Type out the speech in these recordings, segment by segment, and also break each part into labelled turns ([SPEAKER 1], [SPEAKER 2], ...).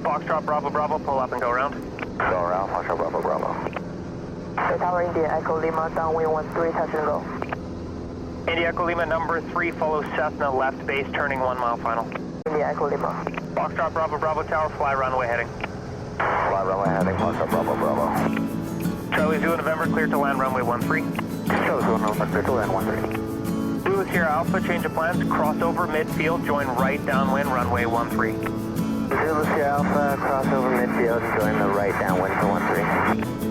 [SPEAKER 1] Foxtrot Bravo Bravo, pull up and go around.
[SPEAKER 2] Go around, Foxtrot Bravo Bravo.
[SPEAKER 3] Tower India Echo Lima, downwind 13, touch and go.
[SPEAKER 1] India Echo Lima number 3, follow Cessna left base, turning 1 mile final.
[SPEAKER 3] India Echo Lima.
[SPEAKER 1] Foxtrot Bravo Bravo Tower, fly runway heading.
[SPEAKER 2] Fly runway heading, Foxtrot Bravo Bravo.
[SPEAKER 1] Charlie Zulu November, clear to land runway 13.
[SPEAKER 2] Charlie Zulu November, clear to land 13.
[SPEAKER 1] Zulu Sierra Alpha, change of plans, crossover midfield, join right downwind runway 13.
[SPEAKER 2] Zulu Sierra Alpha, crossover midfield, join the right downwind for 13.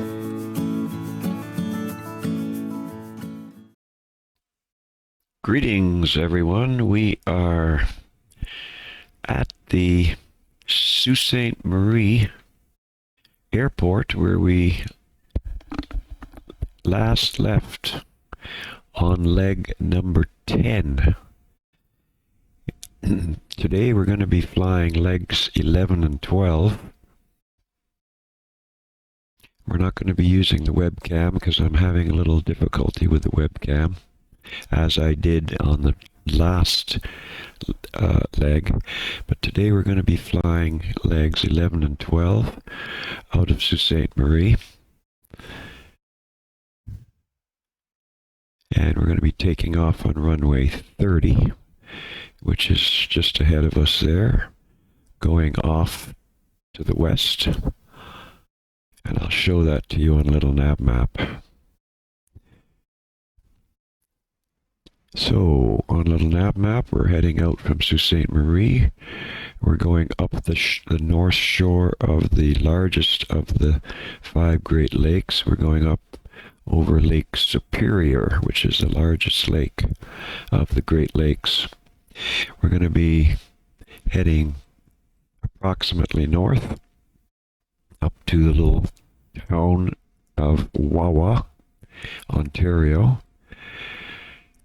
[SPEAKER 4] Greetings, everyone. We are at the Sault Ste. Marie Airport, where we last left on leg number 10. Today we're going to be flying legs 11 and 12. We're not going to be using the webcam because I'm having a little difficulty with the webcam, as I did on the last leg. But today we're going to be flying legs 11 and 12 out of Sault Ste. Marie. And we're going to be taking off on runway 30, which is just ahead of us there, going off to the west. And I'll show that to you on a little nav map. So, on a little nav map, we're heading out from Sault Ste. Marie. We're going up the north shore of the largest of the 5 Great Lakes. We're going up over Lake Superior, which is the largest lake of the Great Lakes. We're going to be heading approximately north up to the little town of Wawa, Ontario.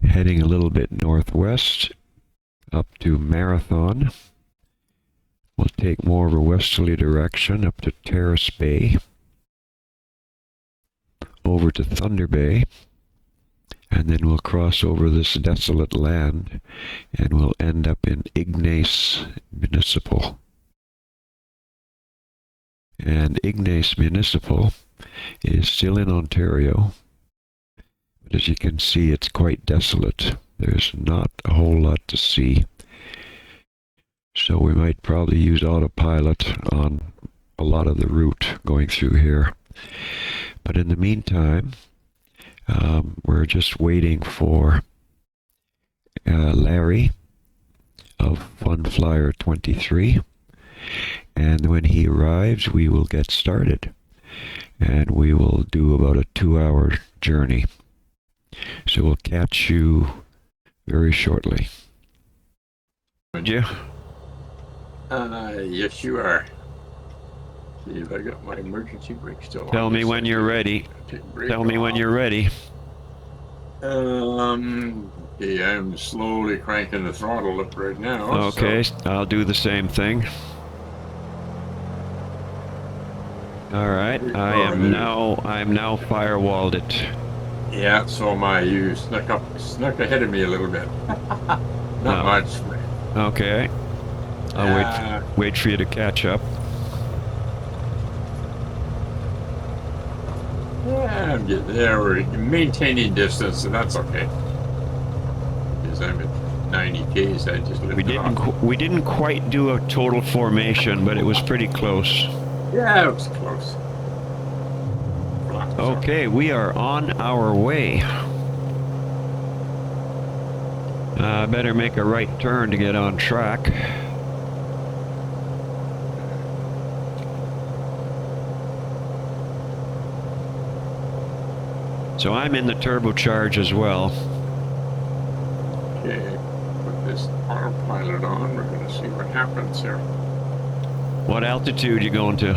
[SPEAKER 4] Heading a little bit northwest up to Marathon. We'll take more of a westerly direction up to Terrace Bay, over to Thunder Bay, and then we'll cross over this desolate land and we'll end up in Ignace Municipal. And Ignace Municipal is still in Ontario. As you can see, it's quite desolate. There's not a whole lot to see. So we might probably use autopilot on a lot of the route going through here. But in the meantime, we're just waiting for Larry of Fun Flyer 23. And when he arrives, we will get started. And we will do about a 2-hour journey. So we'll catch you very shortly. Would you?
[SPEAKER 5] Yes, you are. See if I got my emergency brake still on.
[SPEAKER 4] Tell me when you're ready. Tell me when you're ready.
[SPEAKER 5] Okay, I'm slowly cranking the throttle up right now.
[SPEAKER 4] Okay, so I'll do the same thing. All right, I'm now firewalled it.
[SPEAKER 5] Yeah, so am I. You snuck ahead of me a little bit. Not much.
[SPEAKER 4] Okay. I'll wait for you to catch up.
[SPEAKER 5] Yeah, I'm getting there. We're maintaining distance, and that's okay. Because I'm at 90 Ks, I just lifted off.
[SPEAKER 4] We didn't quite do a total formation, but it was pretty close.
[SPEAKER 5] Yeah, it was close.
[SPEAKER 4] Okay, we are on our way. I better make a right turn to get on track. So I'm in the turbocharge as well.
[SPEAKER 5] Okay, put this autopilot on. We're going to see what happens here.
[SPEAKER 4] What altitude you going to?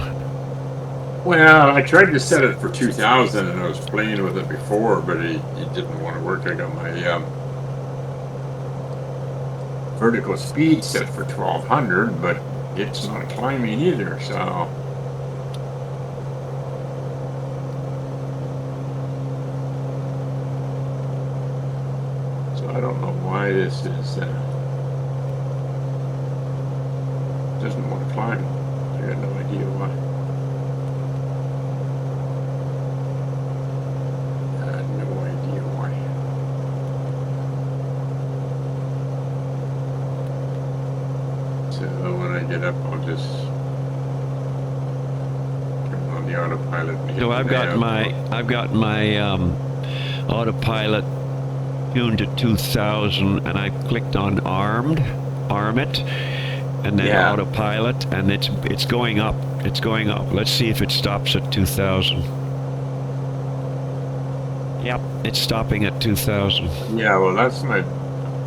[SPEAKER 5] Well, I tried to set it for 2,000 and I was playing with it before, but it didn't want to work. I got my vertical speed set for 1,200, but it's not climbing either, so... So I don't know why this is... doesn't want to climb. got no idea why. I had no idea why. So when I get up, I'll just turn on the autopilot. And hit
[SPEAKER 4] So
[SPEAKER 5] the
[SPEAKER 4] I've got my autopilot tuned to 2000, and I clicked on arm it, and then
[SPEAKER 5] Yeah.
[SPEAKER 4] autopilot, and it's going up. It's going up. Let's see if it stops at 2000. Yep, it's stopping at 2000.
[SPEAKER 5] Yeah, well, that's my.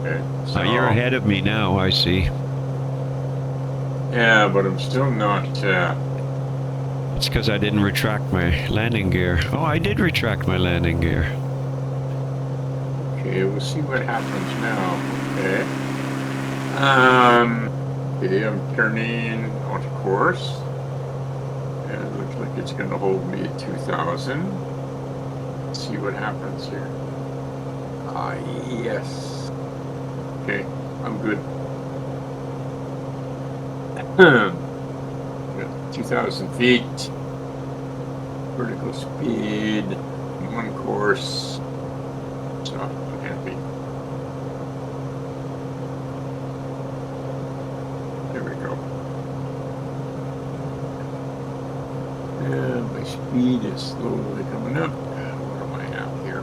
[SPEAKER 5] Okay, so
[SPEAKER 4] You're ahead of me now, I see.
[SPEAKER 5] Yeah, but I'm still not.
[SPEAKER 4] It's because I didn't retract my landing gear. Oh, I did retract my landing gear.
[SPEAKER 5] Okay, we'll see what happens now. Okay. Okay, I'm turning onto course. And it looks like it's going to hold me at 2000. Let's see what happens here. Yes. Okay, I'm good. 2,000 feet. Vertical speed. On course. So I'm happy. There we go. And my speed is slowly coming up. What am I at here?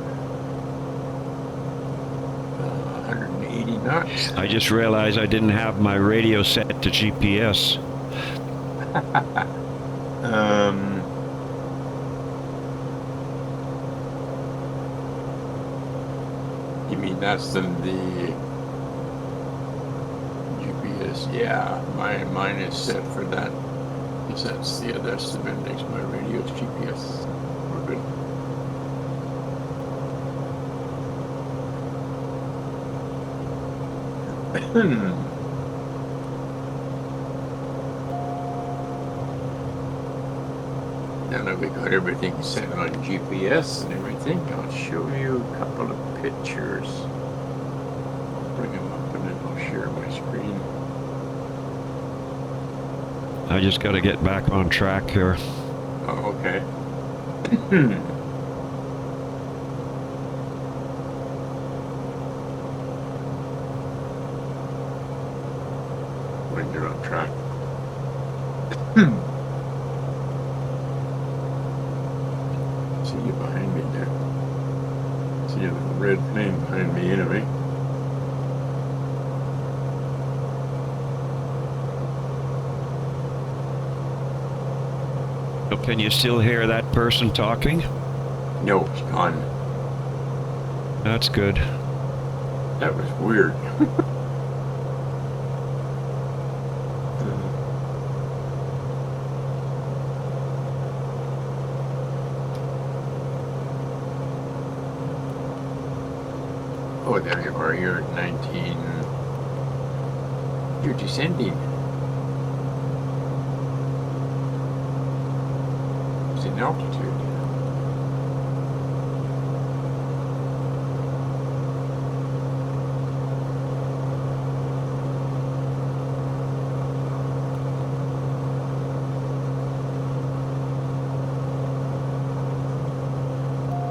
[SPEAKER 5] 180 knots.
[SPEAKER 4] I just realized I didn't have my radio set to GPS.
[SPEAKER 5] You mean that's the GPS? Yeah, mine is set for that. Because that's the index. My radio's GPS. We're good. Now that we got everything set on GPS and everything, I'll show you a couple of pictures. I'll bring them up and then I'll share my screen.
[SPEAKER 4] I just got to get back on track here.
[SPEAKER 5] Oh, okay. When you're on track. See you behind me there. See a little red plane behind me anyway.
[SPEAKER 4] So can you still hear that person talking?
[SPEAKER 5] No, it's gone.
[SPEAKER 4] That's good.
[SPEAKER 5] That was weird. Oh, there you are. You're at 19. You're descending. It's in altitude.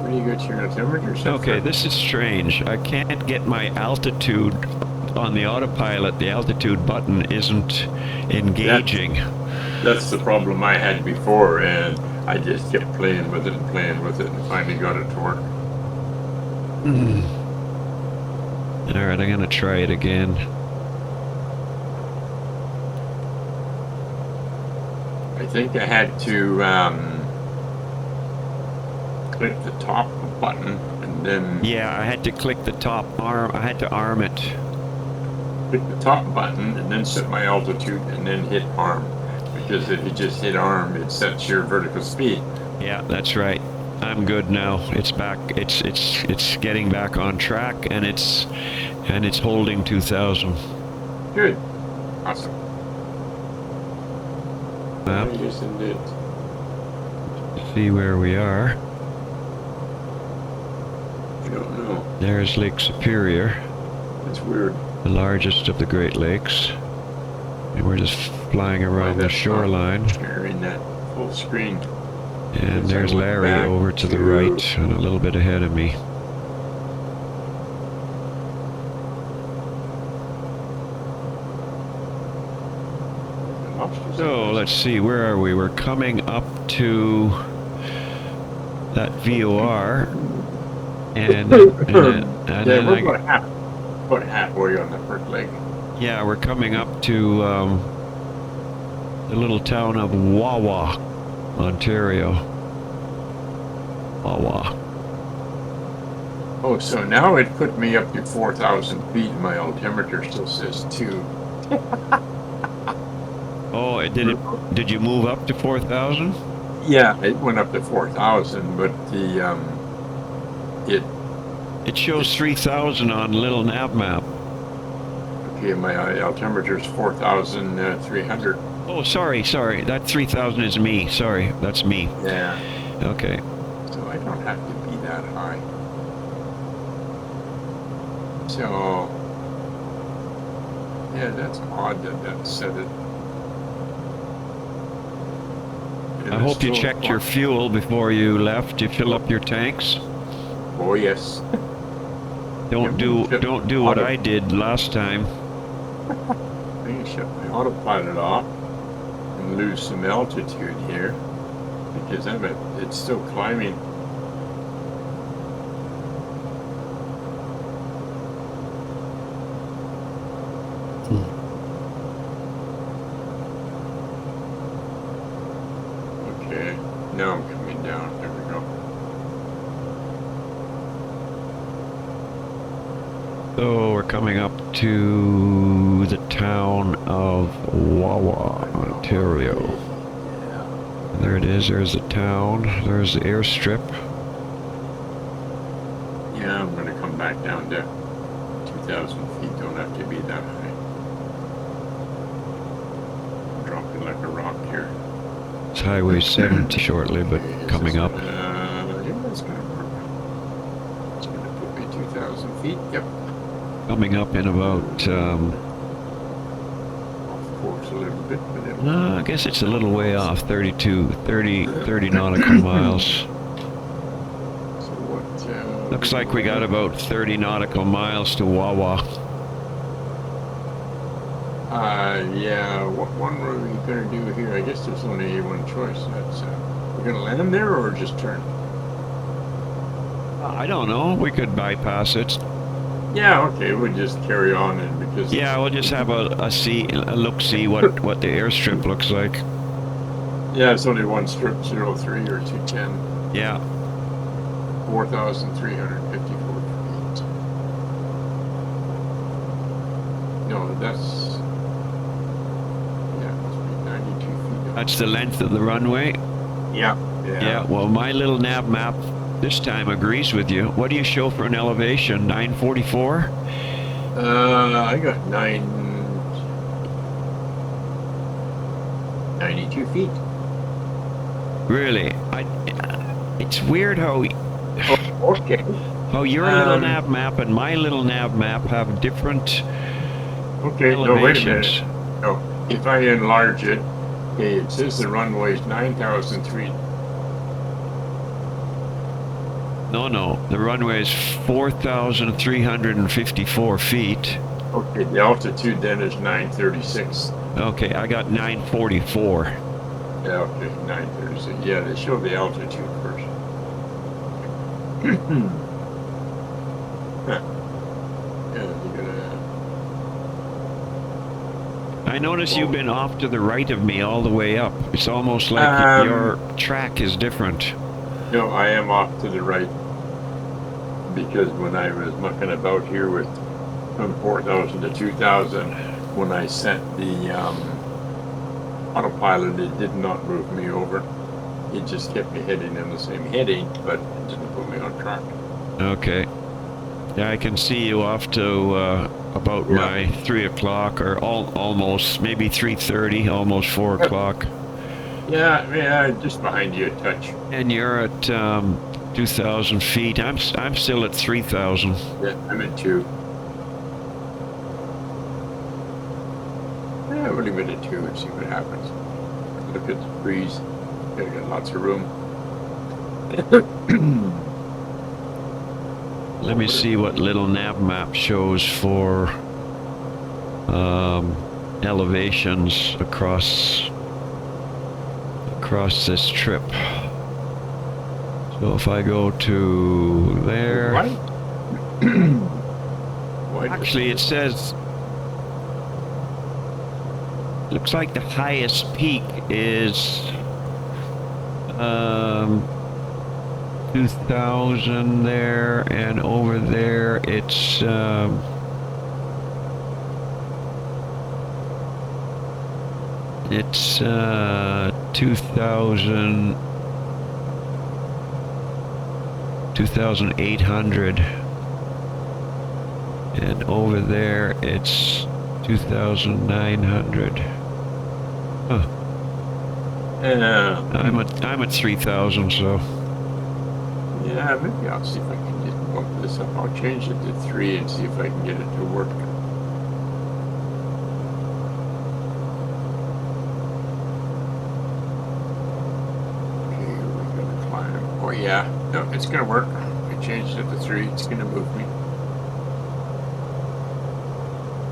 [SPEAKER 5] What do you got your temperature set
[SPEAKER 4] Okay,
[SPEAKER 5] for?
[SPEAKER 4] this is strange. I can't get my altitude on the autopilot. The altitude button isn't engaging.
[SPEAKER 5] That's the problem I had before, and I just kept playing with it and finally got it to work.
[SPEAKER 4] Alright, I'm gonna try it again.
[SPEAKER 5] I think I had to click the top button and then
[SPEAKER 4] Yeah, I had to click the top arm. I had to arm it.
[SPEAKER 5] click the top button and then set my altitude and then hit arm. Because if you just hit arm, it sets your vertical speed.
[SPEAKER 4] Yeah, that's right. I'm good now. It's back. It's getting back on track, and it's holding 2000.
[SPEAKER 5] Good. Awesome.
[SPEAKER 4] Map.
[SPEAKER 5] Yes, indeed.
[SPEAKER 4] See where we are.
[SPEAKER 5] I don't know.
[SPEAKER 4] There's Lake Superior,
[SPEAKER 5] That's weird.
[SPEAKER 4] the largest of the Great Lakes. And we're just flying around the shoreline.
[SPEAKER 5] Sharing that full screen.
[SPEAKER 4] And
[SPEAKER 5] As I
[SPEAKER 4] there's
[SPEAKER 5] went
[SPEAKER 4] Larry
[SPEAKER 5] back
[SPEAKER 4] over to the right and a little bit ahead of me. So let's see, where are we? We're coming up to that VOR, and
[SPEAKER 5] yeah,
[SPEAKER 4] then
[SPEAKER 5] we're about halfway on the first leg.
[SPEAKER 4] yeah, we're coming up to the little town of Wawa, Ontario. Wawa.
[SPEAKER 5] Oh, so now it put me up to 4,000 feet, and my altimeter still says 2.
[SPEAKER 4] Oh, did you move up to 4,000?
[SPEAKER 5] Yeah, it went up to 4,000, but the
[SPEAKER 4] It shows 3,000 on little nav map.
[SPEAKER 5] okay, my altimeter is 4,300.
[SPEAKER 4] Oh, sorry. That 3,000 is me. Sorry, that's me.
[SPEAKER 5] Yeah,
[SPEAKER 4] Okay.
[SPEAKER 5] so I don't have to be that high. So yeah, that's odd that said it.
[SPEAKER 4] I hope you checked your fuel before you left. You fill up your tanks.
[SPEAKER 5] Oh yes.
[SPEAKER 4] Don't do what I did last time.
[SPEAKER 5] I'm gonna shut my autopilot off and lose some altitude here because it's still climbing. Okay, now I'm coming down. There we go.
[SPEAKER 4] So we're coming up to the town of Wawa, Ontario.
[SPEAKER 5] Yeah.
[SPEAKER 4] There it is. There's the town. There's the airstrip.
[SPEAKER 5] Yeah, I'm gonna come back down to 2,000 feet. Don't have to be that high. I'm dropping like a rock here.
[SPEAKER 4] It's Highway 70 shortly, but
[SPEAKER 5] Okay,
[SPEAKER 4] coming up.
[SPEAKER 5] Yeah, that's gonna work. It's gonna put me 2,000 feet. Yep.
[SPEAKER 4] Coming up in about,
[SPEAKER 5] Off course a little bit, but it'll...
[SPEAKER 4] no, I guess it's a little way off, 30 nautical miles.
[SPEAKER 5] So what,
[SPEAKER 4] Looks like we got about 30 nautical miles to Wawa.
[SPEAKER 5] yeah, what one are we gonna do here? I guess there's only one choice. That's, we're gonna land there or just turn?
[SPEAKER 4] I don't know, we could bypass it.
[SPEAKER 5] Yeah, okay, we'll just carry on and because...
[SPEAKER 4] Yeah, we'll just have a look-see what the airstrip looks like.
[SPEAKER 5] Yeah, it's only one strip, 03 or 210.
[SPEAKER 4] Yeah.
[SPEAKER 5] 4,354 feet. No, that's... Yeah, it must be 92 feet.
[SPEAKER 4] That's the length of the runway?
[SPEAKER 5] Yeah.
[SPEAKER 4] Yeah, well, my little nav map this time agrees with you. What do you show for an elevation? 944?
[SPEAKER 5] I got 92 feet.
[SPEAKER 4] Really? It's weird how
[SPEAKER 5] Oh, okay.
[SPEAKER 4] how your little nav map and my little nav map have different
[SPEAKER 5] Okay, no, wait a
[SPEAKER 4] elevations.
[SPEAKER 5] minute. No, if I enlarge it, okay, it says the runway is 9,003.
[SPEAKER 4] No, the runway is 4,354 feet.
[SPEAKER 5] Okay, the altitude then is 936.
[SPEAKER 4] Okay, I got 944.
[SPEAKER 5] Yeah, okay, 936. Yeah, they show the altitude first. Huh. Yeah, you're gonna...
[SPEAKER 4] I notice you've been off to the right of me all the way up. It's almost like your track is different.
[SPEAKER 5] No, I am off to the right. Because when I was mucking about here with from 4,000 to 2,000, when I set the autopilot, it did not move me over. It just kept me heading in the same heading, but it didn't put me on track.
[SPEAKER 4] Okay. Yeah, I can see you off to about my 3 o'clock or almost, maybe 3:30, almost 4 o'clock.
[SPEAKER 5] Yeah, just behind you a touch.
[SPEAKER 4] And you're at 2,000 feet. I'm still at 3,000.
[SPEAKER 5] Yeah, I'm at 2. Yeah, we're give it a 2 and see what happens. Look at the breeze. Gotta get lots of room.
[SPEAKER 4] Let me see what little nav map shows for elevations across this trip. So if I go to there, actually it says, looks like the highest peak is 2,000 there, and over there it's 2,800, and over there it's 2,900. Huh. I'm at 3,000, so.
[SPEAKER 5] Yeah, maybe I'll see if I can just bump this up. I'll change it to 3 and see if I can get it to work. Okay, we gotta climb. Oh yeah, no, it's gonna work. I changed it to 3. It's gonna move me.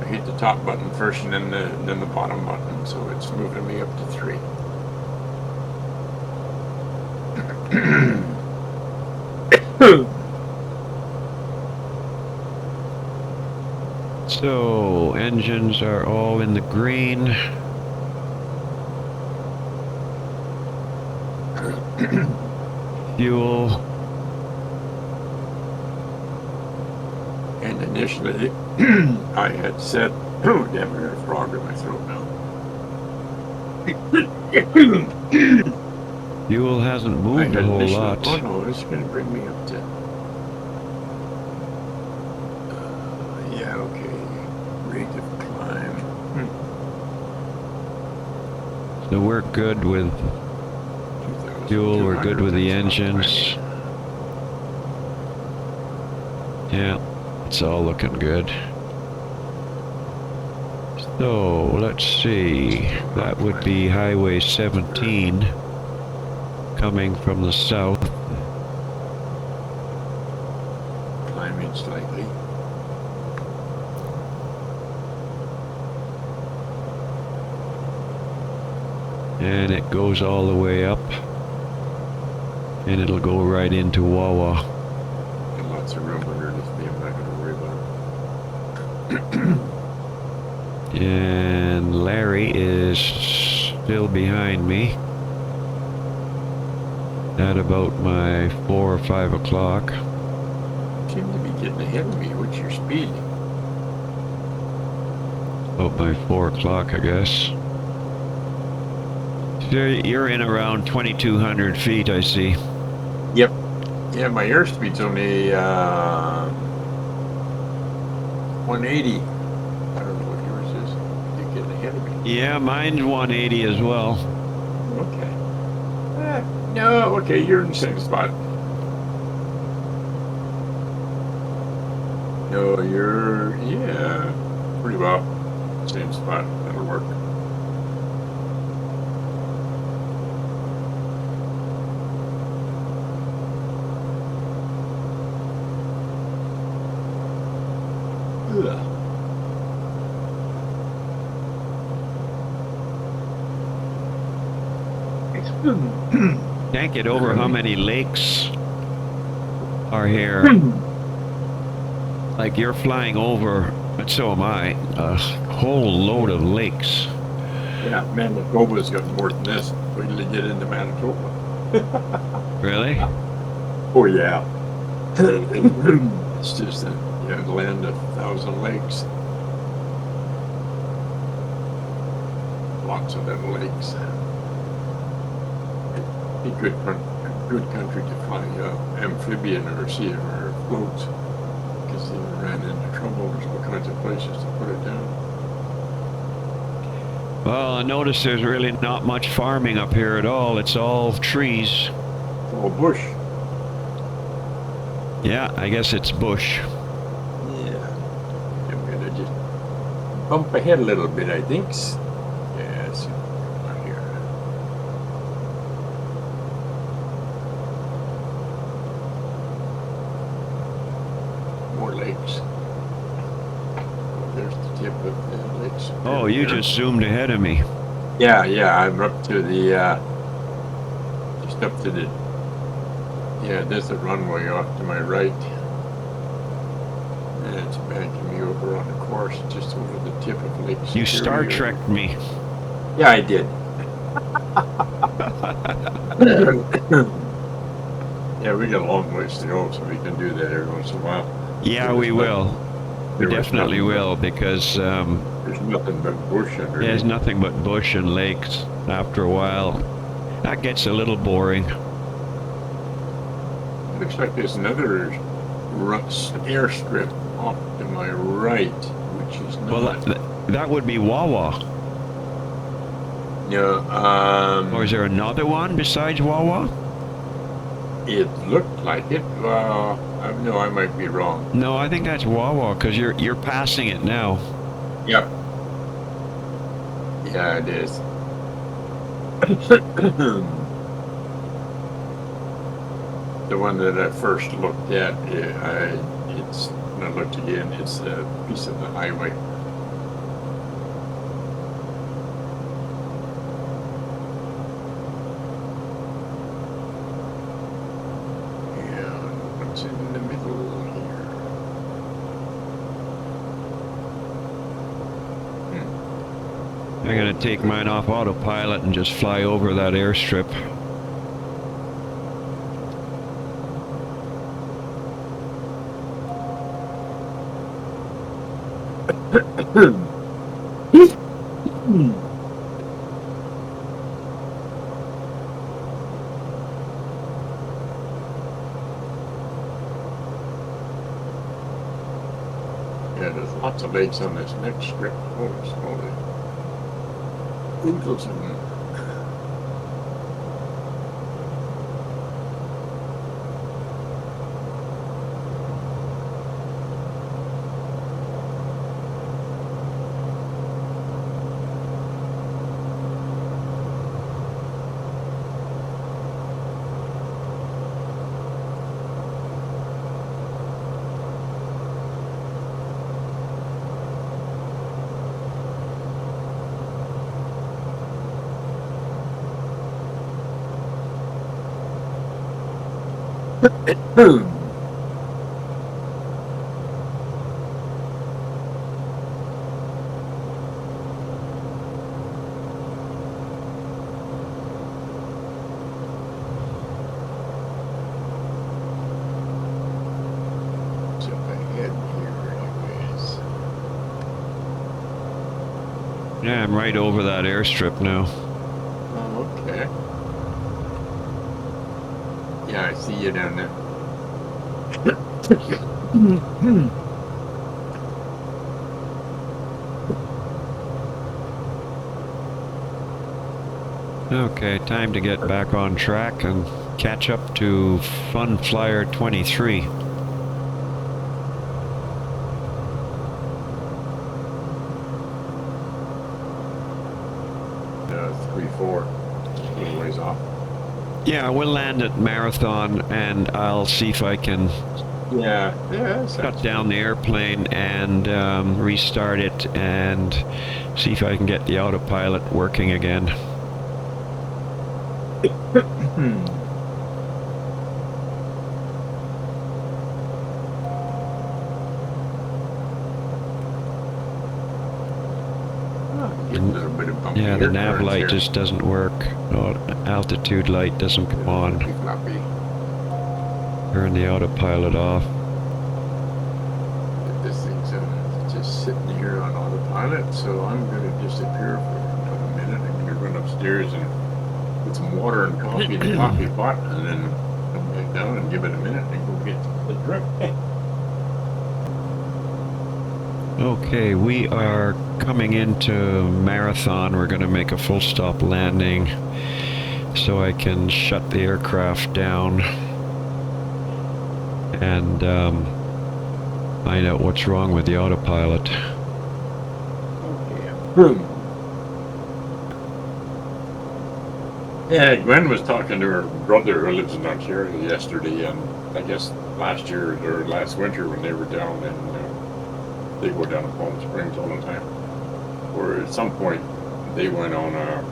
[SPEAKER 5] I hit the top button first and then the bottom button, so it's moving me up to 3.
[SPEAKER 4] So engines are all in the green. Fuel.
[SPEAKER 5] And initially, I had said, oh damn, I got a frog in my throat now.
[SPEAKER 4] Fuel hasn't moved a whole lot.
[SPEAKER 5] Oh no, it's going to bring me up to... yeah, okay. Rate of climb.
[SPEAKER 4] So we're good with fuel, we're good with the engines. Yeah, it's all looking good. So, let's see. That would be Highway 17. Coming from the south.
[SPEAKER 5] Climbing slightly.
[SPEAKER 4] And it goes all the way up. And it'll go right into Wawa.
[SPEAKER 5] Got lots of room underneath me, I'm not going to worry about it.
[SPEAKER 4] And Larry is still behind me. At about my 4 or 5 o'clock.
[SPEAKER 5] Seem to be getting ahead of me. What's your speed?
[SPEAKER 4] About my 4 o'clock, I guess. So you're in around 2,200 feet, I see.
[SPEAKER 5] Yep. Yeah, my airspeed's only 180. I don't know what yours is. You're getting ahead of me.
[SPEAKER 4] Yeah, mine's 180 as well.
[SPEAKER 5] Okay. No, okay, you're in the same spot. No, you're, yeah, pretty well. Same spot, that'll work. Ugh.
[SPEAKER 4] Can't get over how many lakes are here. Like you're flying over, and so am I, a whole load of lakes.
[SPEAKER 5] Yeah, Manitoba's got more than this. Wait till you get into Manitoba.
[SPEAKER 4] Really?
[SPEAKER 5] Oh yeah. It's just a land of 1,000 lakes. Lots of them lakes. Be good country to fly amphibian or sea or floats, because they ran into trouble. There's all kinds of places to put it down.
[SPEAKER 4] Well, I notice there's really not much farming up here at all. It's all trees.
[SPEAKER 5] It's all bush.
[SPEAKER 4] Yeah, I guess it's bush.
[SPEAKER 5] Yeah. I'm gonna just bump ahead a little bit, I think.
[SPEAKER 4] Oh, you just zoomed ahead of me.
[SPEAKER 5] Yeah, I'm up to the, just up to the, yeah, there's the runway off to my right. And it's banking me over on the course just over the tip of Lake
[SPEAKER 4] You Star
[SPEAKER 5] Superior.
[SPEAKER 4] Trekked me.
[SPEAKER 5] Yeah, I did. Yeah, we got a long ways to go, so we can do that every once in a while.
[SPEAKER 4] Yeah, we will. We
[SPEAKER 5] there was
[SPEAKER 4] definitely
[SPEAKER 5] nothing
[SPEAKER 4] will, because
[SPEAKER 5] There's nothing but bush
[SPEAKER 4] there's
[SPEAKER 5] underneath.
[SPEAKER 4] nothing but bush and lakes after a while. That gets a little boring.
[SPEAKER 5] Looks like there's another airstrip off to my right, which is not.
[SPEAKER 4] Well, that would be Wawa.
[SPEAKER 5] No,
[SPEAKER 4] Or is there another one besides Wawa?
[SPEAKER 5] it looked like it. No, I might be wrong.
[SPEAKER 4] No, I think that's Wawa, because you're passing it now.
[SPEAKER 5] Yep. Yeah, it is. The one that I first looked at, it's when I looked again, it's a piece of the highway. And what's in the middle here?
[SPEAKER 4] I'm going to take mine off autopilot and just fly over that airstrip.
[SPEAKER 5] Yeah, there's lots of lakes on this next strip. Holy smoly. Oodles of them. It's up ahead here anyways.
[SPEAKER 4] Yeah, I'm right over that airstrip now.
[SPEAKER 5] Oh, okay. Yeah, I see you down there.
[SPEAKER 4] Okay, time to get back on track and catch up to Fun Flyer 23.
[SPEAKER 5] 3-4. A little ways off.
[SPEAKER 4] Yeah, we'll land at Marathon, and I'll see if I can
[SPEAKER 5] Yeah,
[SPEAKER 4] shut down the airplane and restart it and see if I can get the autopilot working again.
[SPEAKER 5] Getting a little bit of bumpy
[SPEAKER 4] Yeah, the
[SPEAKER 5] air
[SPEAKER 4] nav
[SPEAKER 5] currents
[SPEAKER 4] light
[SPEAKER 5] here.
[SPEAKER 4] just doesn't work. No, altitude light doesn't come on.
[SPEAKER 5] Floppy.
[SPEAKER 4] Turn the autopilot off.
[SPEAKER 5] This thing's just sitting here on autopilot, so I'm going to disappear for a minute. I'm going to run upstairs and put some water and coffee in the coffee pot, and then come back down and give it a minute and go get the drink.
[SPEAKER 4] Okay, we are coming into Marathon. We're going to make a full stop landing so I can shut the aircraft down and find out what's wrong with the autopilot.
[SPEAKER 5] Yeah, Gwen was talking to her brother who lives in Ontario yesterday, and I guess last year or last winter when they were down in, they go down to Palm Springs all the time. or at some point they went on a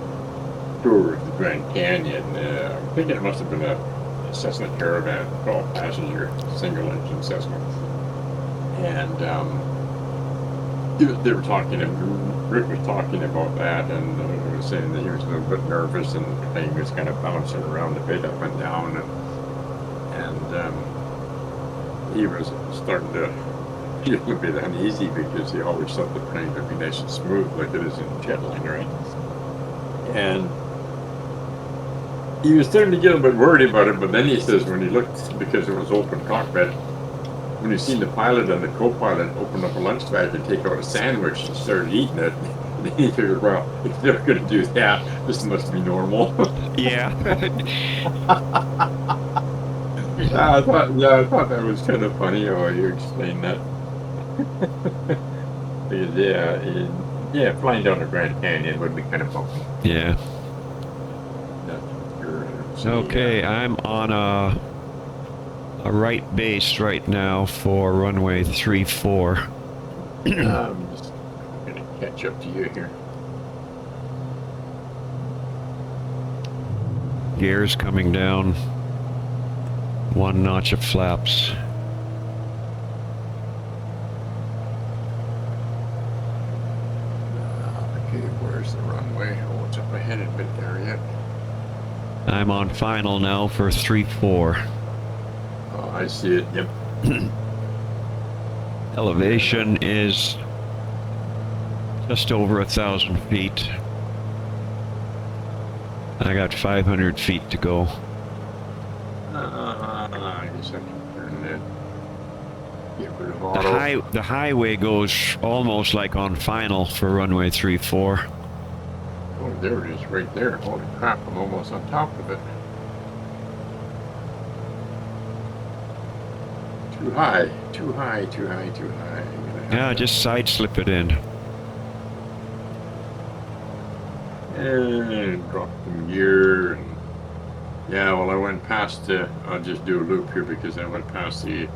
[SPEAKER 5] tour of the Grand Canyon. I'm thinking it must have been a Cessna Caravan, 12 passenger, single engine Cessna. And they were talking, and Rick was talking about that, and he was saying that he was a little bit nervous and the plane was kind of bouncing around a bit up and down, and he was starting to feel a bit uneasy because he always thought the plane would be nice and smooth like it is in jetliner, right? And he was starting to get a bit worried about it, but then he says when he looked, because it was open cockpit, when he seen the pilot and the co-pilot open up a lunch bag and take out a sandwich and started eating it, he figured, well, if they're going to do that, this must be normal.
[SPEAKER 4] Yeah.
[SPEAKER 5] I thought that was kind of funny how you explained that. Because, yeah, flying down the Grand Canyon would be kind of bumpy.
[SPEAKER 4] Yeah.
[SPEAKER 5] That's sure.
[SPEAKER 4] Okay, I'm on a right base right now for runway 34.
[SPEAKER 5] I'm just gonna catch up to you here.
[SPEAKER 4] Gears coming down. 1 notch of flaps.
[SPEAKER 5] Okay, where's the runway? Oh, it's up ahead a bit there yet.
[SPEAKER 4] I'm on final now for 34.
[SPEAKER 5] Oh, I see it. Yep.
[SPEAKER 4] Elevation is just over 1,000 feet. I got 500 feet to go.
[SPEAKER 5] I guess I can turn that. Get rid of auto.
[SPEAKER 4] The highway goes almost like on final for runway 34.
[SPEAKER 5] Oh, there it is, right there. Holy crap! I'm almost on top of it. Too high, too high, too high, too high.
[SPEAKER 4] Yeah, just side slip it in.
[SPEAKER 5] And drop some gear. And yeah, well, I went past the. I'll just do a loop here because I went past the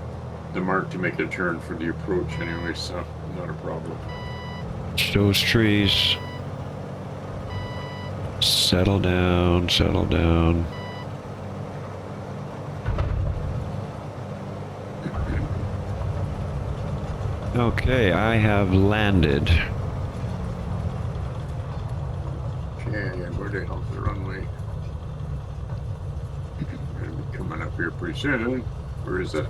[SPEAKER 5] mark to make a turn for the approach anyway, so not a problem.
[SPEAKER 4] Watch those trees. Settle down, settle down. Okay, I have landed.
[SPEAKER 5] Okay, where the hell's the runway? Gonna be coming up here pretty soon. Where is it?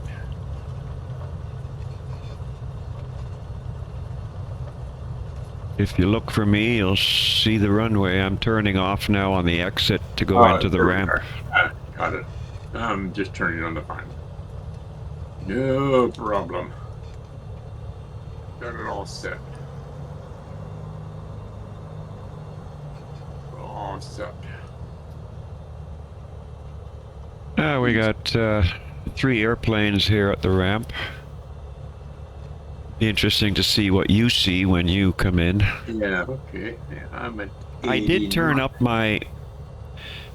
[SPEAKER 4] If you look for me, you'll see the runway. I'm turning off now on the exit to go into the
[SPEAKER 5] there we
[SPEAKER 4] ramp.
[SPEAKER 5] are. Got it. I'm just turning on the final. No problem. Got it all set. All set.
[SPEAKER 4] We got 3 airplanes here at the ramp. Be interesting to see what you see when you come in.
[SPEAKER 5] Yeah, okay. Yeah, I'm at
[SPEAKER 4] I did turn up my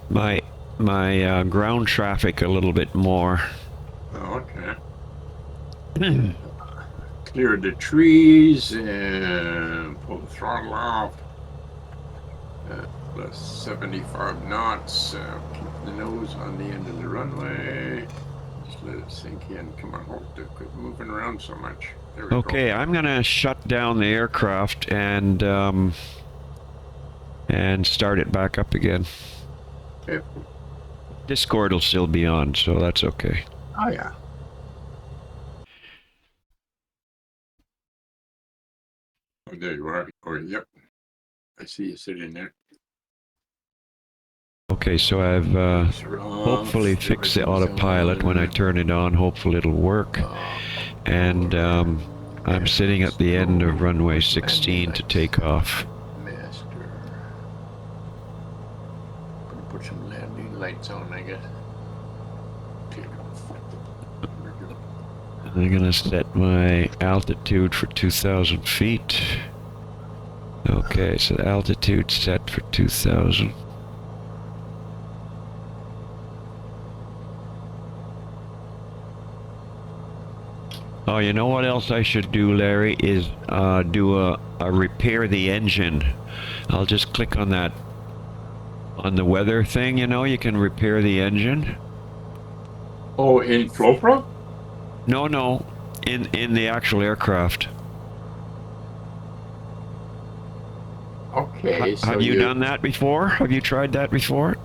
[SPEAKER 4] ground traffic a little bit more.
[SPEAKER 5] Oh, okay. Cleared the trees and pull the throttle off. Plus 75 knots. Keep the nose on the end of the runway. Just let it sink in. Come on, hold it. Quit moving around so much. There we go.
[SPEAKER 4] Okay, I'm gonna shut down the aircraft and start it back up again.
[SPEAKER 5] Okay.
[SPEAKER 4] Discord will still be on, so that's okay.
[SPEAKER 5] Oh, yeah. Oh, there you are. Oh, yep. I see you sitting there.
[SPEAKER 4] Okay, so I've hopefully fixed the autopilot. When I turn it on, hopefully it'll work. And I'm sitting at the end of runway 16 to take off.
[SPEAKER 5] Master. Gonna put some landing lights on, I guess. Take off. There we go.
[SPEAKER 4] I'm gonna set my altitude for 2,000 feet. Okay, so the altitude set for 2,000. Oh, you know what else I should do, Larry, is do a repair the engine. I'll just click on that, on the weather thing, you know, you can repair the engine.
[SPEAKER 5] Oh, in FlowPro?
[SPEAKER 4] No, in the actual aircraft.
[SPEAKER 5] Okay, so
[SPEAKER 4] Have you done that before? Have you tried that before?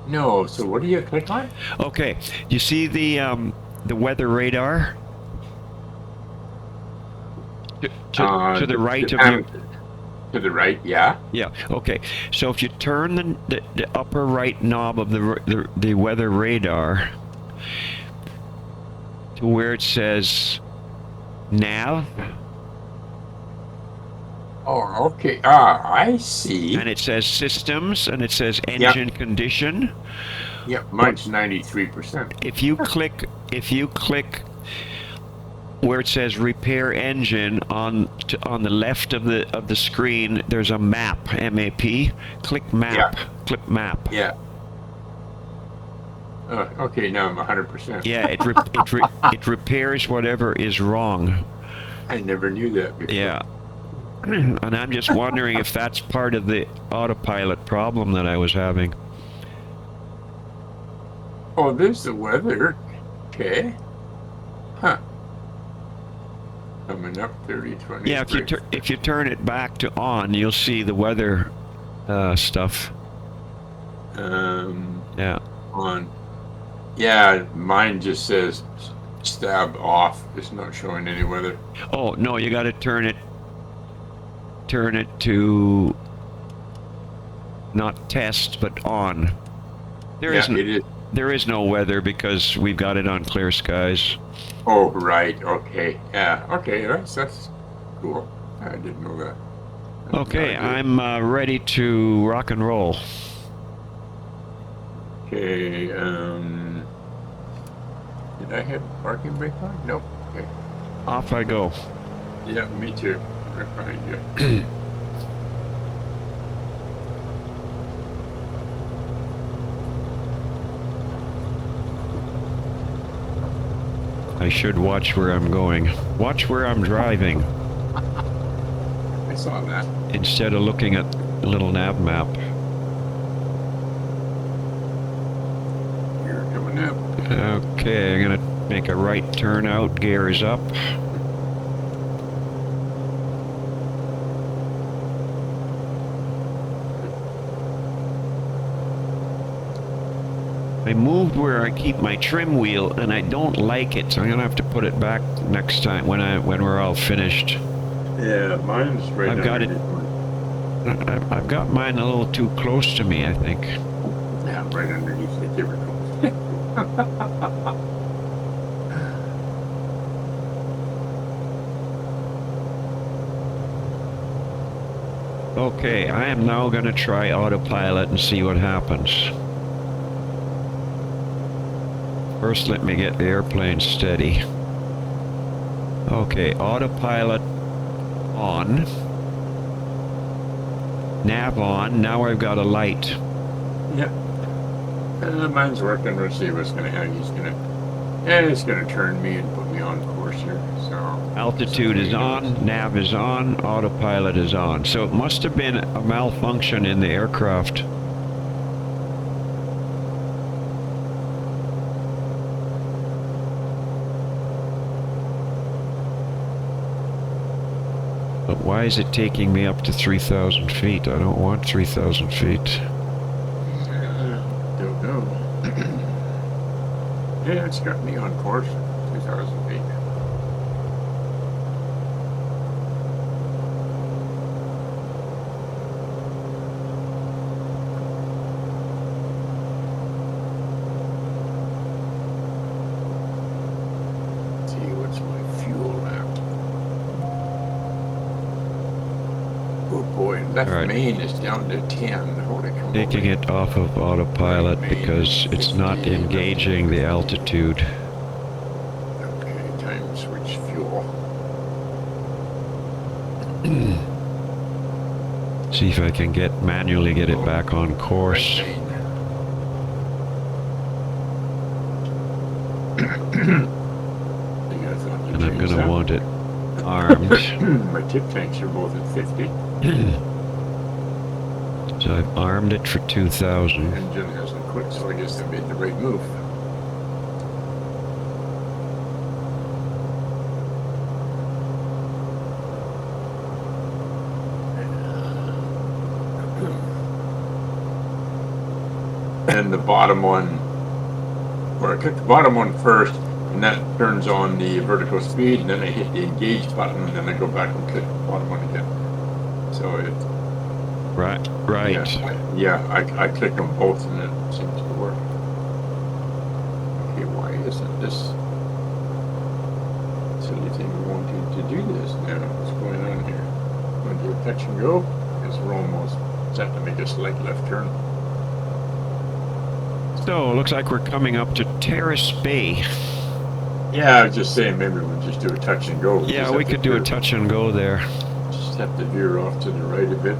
[SPEAKER 5] No, so what do you click on?
[SPEAKER 4] Okay, you see the weather radar? To the right of your...
[SPEAKER 5] To the right, yeah.
[SPEAKER 4] Yeah, okay. So if you turn the upper right knob of the weather radar to where it says nav,
[SPEAKER 5] Oh, okay. Ah, I see.
[SPEAKER 4] and it says systems, and it says engine condition.
[SPEAKER 5] Yep, mine's 93%.
[SPEAKER 4] If you click where it says repair engine on the left of the screen, there's a map, M-A-P. Click map.
[SPEAKER 5] Yeah.
[SPEAKER 4] Click map.
[SPEAKER 5] Yeah. Okay, now I'm 100%.
[SPEAKER 4] Yeah, it repairs whatever is wrong.
[SPEAKER 5] I never knew that before.
[SPEAKER 4] Yeah. And I'm just wondering if that's part of the autopilot problem that I was having.
[SPEAKER 5] Oh, there's the weather. Okay. Huh. Coming up 30, 20.
[SPEAKER 4] Yeah, if you turn it back to on, you'll see the weather stuff. Yeah.
[SPEAKER 5] On. Yeah, mine just says stab off. It's not showing any weather.
[SPEAKER 4] Oh no, you got to turn it to not test but on. It is. There is no weather because we've got it on clear skies.
[SPEAKER 5] Oh, right. Okay. Yeah. Okay. That's cool. I didn't know that.
[SPEAKER 4] Okay, I'm ready to rock and roll.
[SPEAKER 5] Okay. Did I hit parking brake on? Nope. Okay.
[SPEAKER 4] Off I go.
[SPEAKER 5] Yeah, me too. Right behind you.
[SPEAKER 4] I should watch where I'm going. Watch where I'm driving.
[SPEAKER 5] I saw that.
[SPEAKER 4] Instead of looking at the little nav map.
[SPEAKER 5] You're coming up.
[SPEAKER 4] Okay, I'm gonna make a right turn out, gears up. I moved where I keep my trim wheel and I don't like it, so I'm gonna have to put it back next time when we're all finished.
[SPEAKER 5] Yeah, mine's right.
[SPEAKER 4] I've got it. I've got mine a little too close to me, I think.
[SPEAKER 5] Yeah, right underneath the different.
[SPEAKER 4] Okay, I am now gonna try autopilot and see what happens. First, let me get the airplane steady. Okay, autopilot on. Nav on. Now I've got a light.
[SPEAKER 5] Yep. Mine's working. We'll see what's gonna happen. It's gonna turn me and put me on course here. So
[SPEAKER 4] Altitude is on. Nav is on. Autopilot is on. So it must have been a malfunction in the aircraft. But why is it taking me up to 3,000 feet? I don't want 3,000 feet.
[SPEAKER 5] Don't know. Yeah, it's got me on course. 2,000 feet. Let's see, what's my fuel at? Oh boy, left
[SPEAKER 4] All right.
[SPEAKER 5] main is down to 10. Holy come
[SPEAKER 4] Taking it off of autopilot because it's not engaging the altitude.
[SPEAKER 5] Okay, time switch fuel.
[SPEAKER 4] See if I can manually get it back on course.
[SPEAKER 5] Left main.
[SPEAKER 4] And I'm gonna
[SPEAKER 5] that?
[SPEAKER 4] want it armed.
[SPEAKER 5] My tip tanks are both at 50.
[SPEAKER 4] So I've armed it for 2,000.
[SPEAKER 5] Engine hasn't quit, so I guess I made the right move. And the bottom one, or I click the bottom one first, and that turns on the vertical speed, and then I hit the engage button, and then I go back and click the bottom one again. So it,
[SPEAKER 4] Right, right.
[SPEAKER 5] I click them both, and it seems to work. Okay, why isn't this silly thing wanting to do this now? What's going on here? Want to do a touch and go? Because we're almost set to make a slight left turn.
[SPEAKER 4] So, looks like we're coming up to Terrace Bay.
[SPEAKER 5] Yeah, I was just saying maybe we'll just do a touch and go.
[SPEAKER 4] Yeah, we could do a touch and go there.
[SPEAKER 5] Just have to veer off to the right a bit,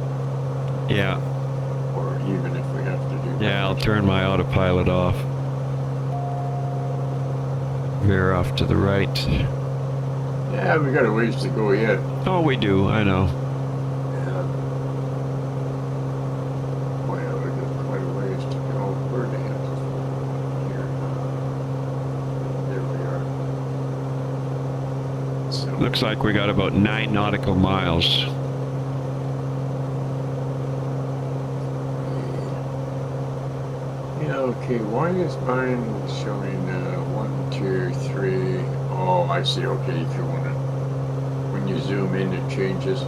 [SPEAKER 4] Yeah,
[SPEAKER 5] or even if we have to do that.
[SPEAKER 4] yeah, I'll turn my autopilot off. Veer off to the right.
[SPEAKER 5] Yeah, we got a ways to go yet.
[SPEAKER 4] Oh, we do, I know.
[SPEAKER 5] Boy, yeah, we got quite a ways to go. Where the heck is here? There we are. So,
[SPEAKER 4] Looks like we got about 9 nautical miles.
[SPEAKER 5] yeah, okay, why is mine showing 1, 2, 3? Oh, I see. Okay, if you want to, when you zoom in, it changes.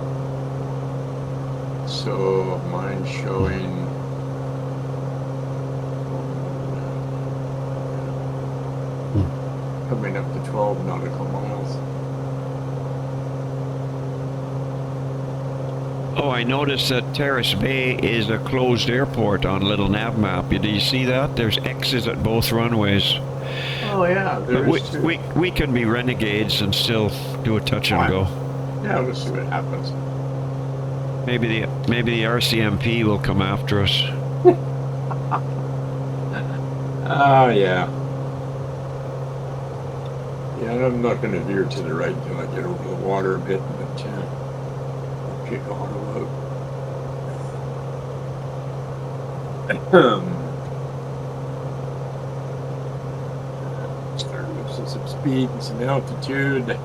[SPEAKER 5] So mine's showing. Coming up to 12 nautical miles.
[SPEAKER 4] Oh, I noticed that Terrace Bay is a closed airport on little nav map. Do you see that? There's X's at both runways.
[SPEAKER 5] Oh yeah,
[SPEAKER 4] But
[SPEAKER 5] there's two.
[SPEAKER 4] we can be renegades and still do a touch and go.
[SPEAKER 5] Yeah, let's see what happens.
[SPEAKER 4] Maybe the RCMP will come after us.
[SPEAKER 5] Ah, yeah. Yeah, I'm not going to veer to the right until I get over the water a bit, but I'll kick auto out. Start losing some speed and some altitude.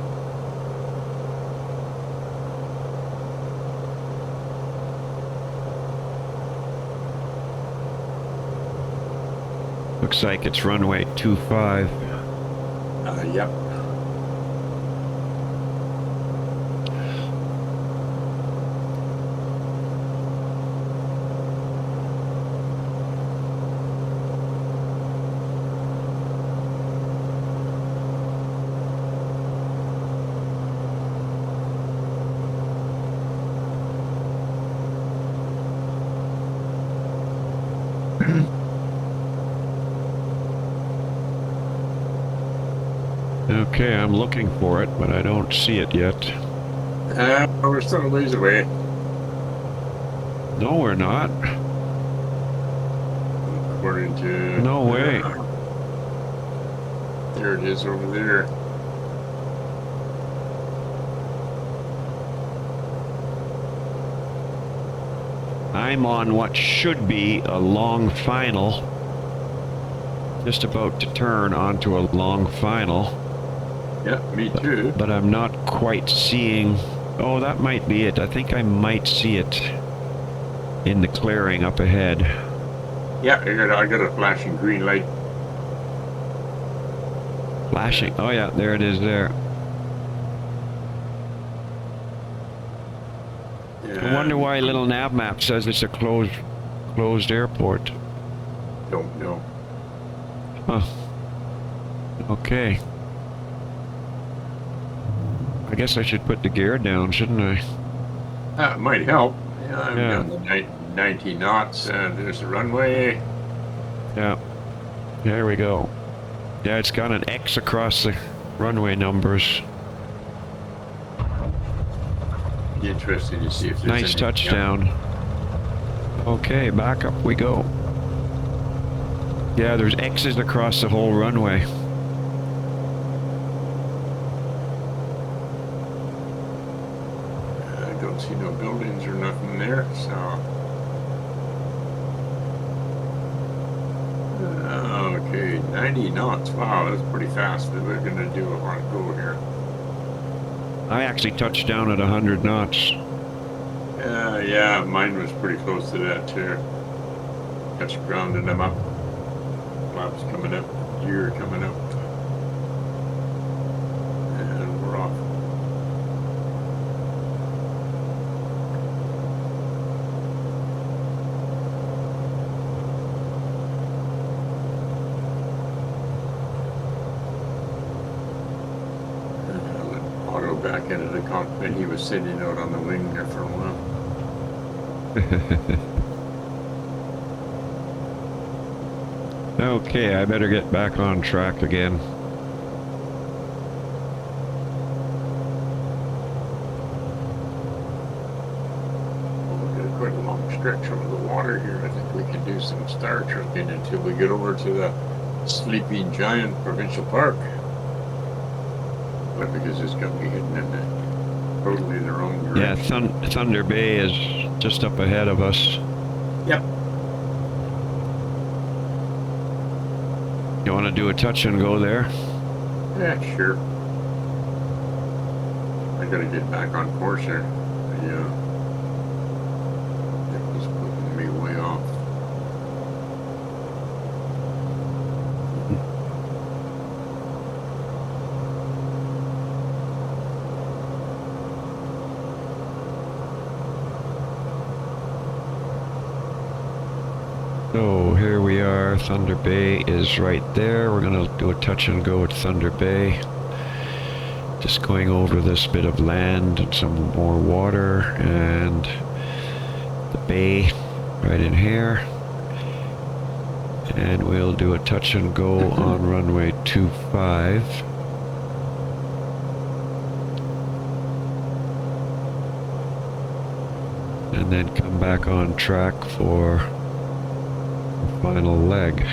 [SPEAKER 4] Looks like it's runway 25.
[SPEAKER 5] Yep.
[SPEAKER 4] Okay, I'm looking for it, but I don't see it yet.
[SPEAKER 5] We're still a ways away.
[SPEAKER 4] No, we're not.
[SPEAKER 5] According to...
[SPEAKER 4] No way.
[SPEAKER 5] There it is over there.
[SPEAKER 4] I'm on what should be a long final. Just about to turn onto a long final.
[SPEAKER 5] Yeah, me too.
[SPEAKER 4] But I'm not quite seeing... Oh, that might be it. I think I might see it in the clearing up ahead.
[SPEAKER 5] Yeah, I got a flashing green light.
[SPEAKER 4] Flashing. Oh yeah, there it is there.
[SPEAKER 5] Yeah,
[SPEAKER 4] I wonder why little nav map says it's a closed airport.
[SPEAKER 5] Don't know.
[SPEAKER 4] Huh. Okay. I guess I should put the gear down, shouldn't I?
[SPEAKER 5] That might help. Yeah, I'm
[SPEAKER 4] Yeah.
[SPEAKER 5] down to 90 knots. There's the runway.
[SPEAKER 4] Yeah. There we go. Yeah, it's got an X across the runway numbers.
[SPEAKER 5] Be interesting to see if there's
[SPEAKER 4] Nice
[SPEAKER 5] any-
[SPEAKER 4] touchdown. Okay, back up we go. Yeah, there's X's across the whole runway.
[SPEAKER 5] Okay, 90 knots. Wow, that's pretty fast. We're gonna do a hard go here.
[SPEAKER 4] I actually touched down at 100 knots.
[SPEAKER 5] Yeah, mine was pretty close to that too. Catch grounding them up. Flaps coming up. Gear coming up. And we're off. Auto back into the cockpit. He was sitting out on the wing there for a while.
[SPEAKER 4] Okay, I better get back on track again.
[SPEAKER 5] We've got quite a long stretch over the water here. I think we can do some star trekking until we get over to the Sleeping Giant Provincial Park. But because it's going to be hidden in the totally the wrong
[SPEAKER 4] Yeah,
[SPEAKER 5] direction.
[SPEAKER 4] Thunder Bay is just up ahead of us.
[SPEAKER 5] Yep.
[SPEAKER 4] You want to do a touch and go there?
[SPEAKER 5] Yeah, sure. I gotta get back on course here. Yeah. It was putting me way off.
[SPEAKER 4] So here we are. Thunder Bay is right there. We're going to do a touch and go at Thunder Bay. Just going over this bit of land and some more water and the bay right in here. And we'll do a touch and go on runway 25. And then come back on track for the final leg.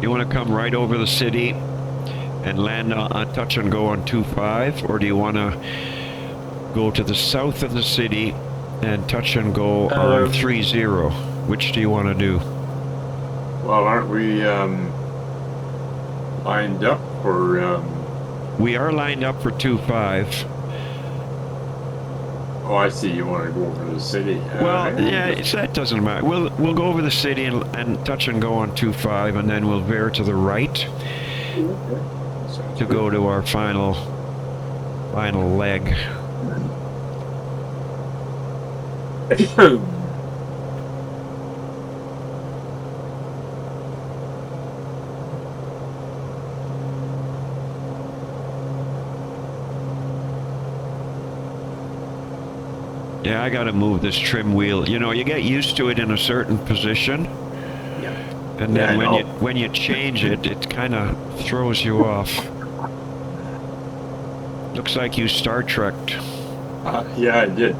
[SPEAKER 4] You want to come right over the city and land on touch and go on 25, or do you want to go to the south of the city and touch and go on 30? Which do you want to do?
[SPEAKER 5] Well, aren't we lined up for?
[SPEAKER 4] We are lined up for 25.
[SPEAKER 5] Oh, I see. You want to go over to the city.
[SPEAKER 4] Well, yeah, that doesn't matter. We'll go over the city and touch and go on 25, and then we'll veer to the right
[SPEAKER 5] Okay.
[SPEAKER 4] to go to our final leg. Yeah, I gotta move this trim wheel. You know, you get used to it in a certain position, and then when you change it, it kind of throws you off. Looks like you Star Trekked.
[SPEAKER 5] Yeah, I did.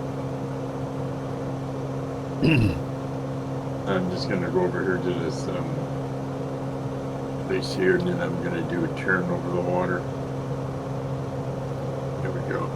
[SPEAKER 5] I'm just gonna go over here to this place here, and then I'm gonna do a turn over the water. There we go.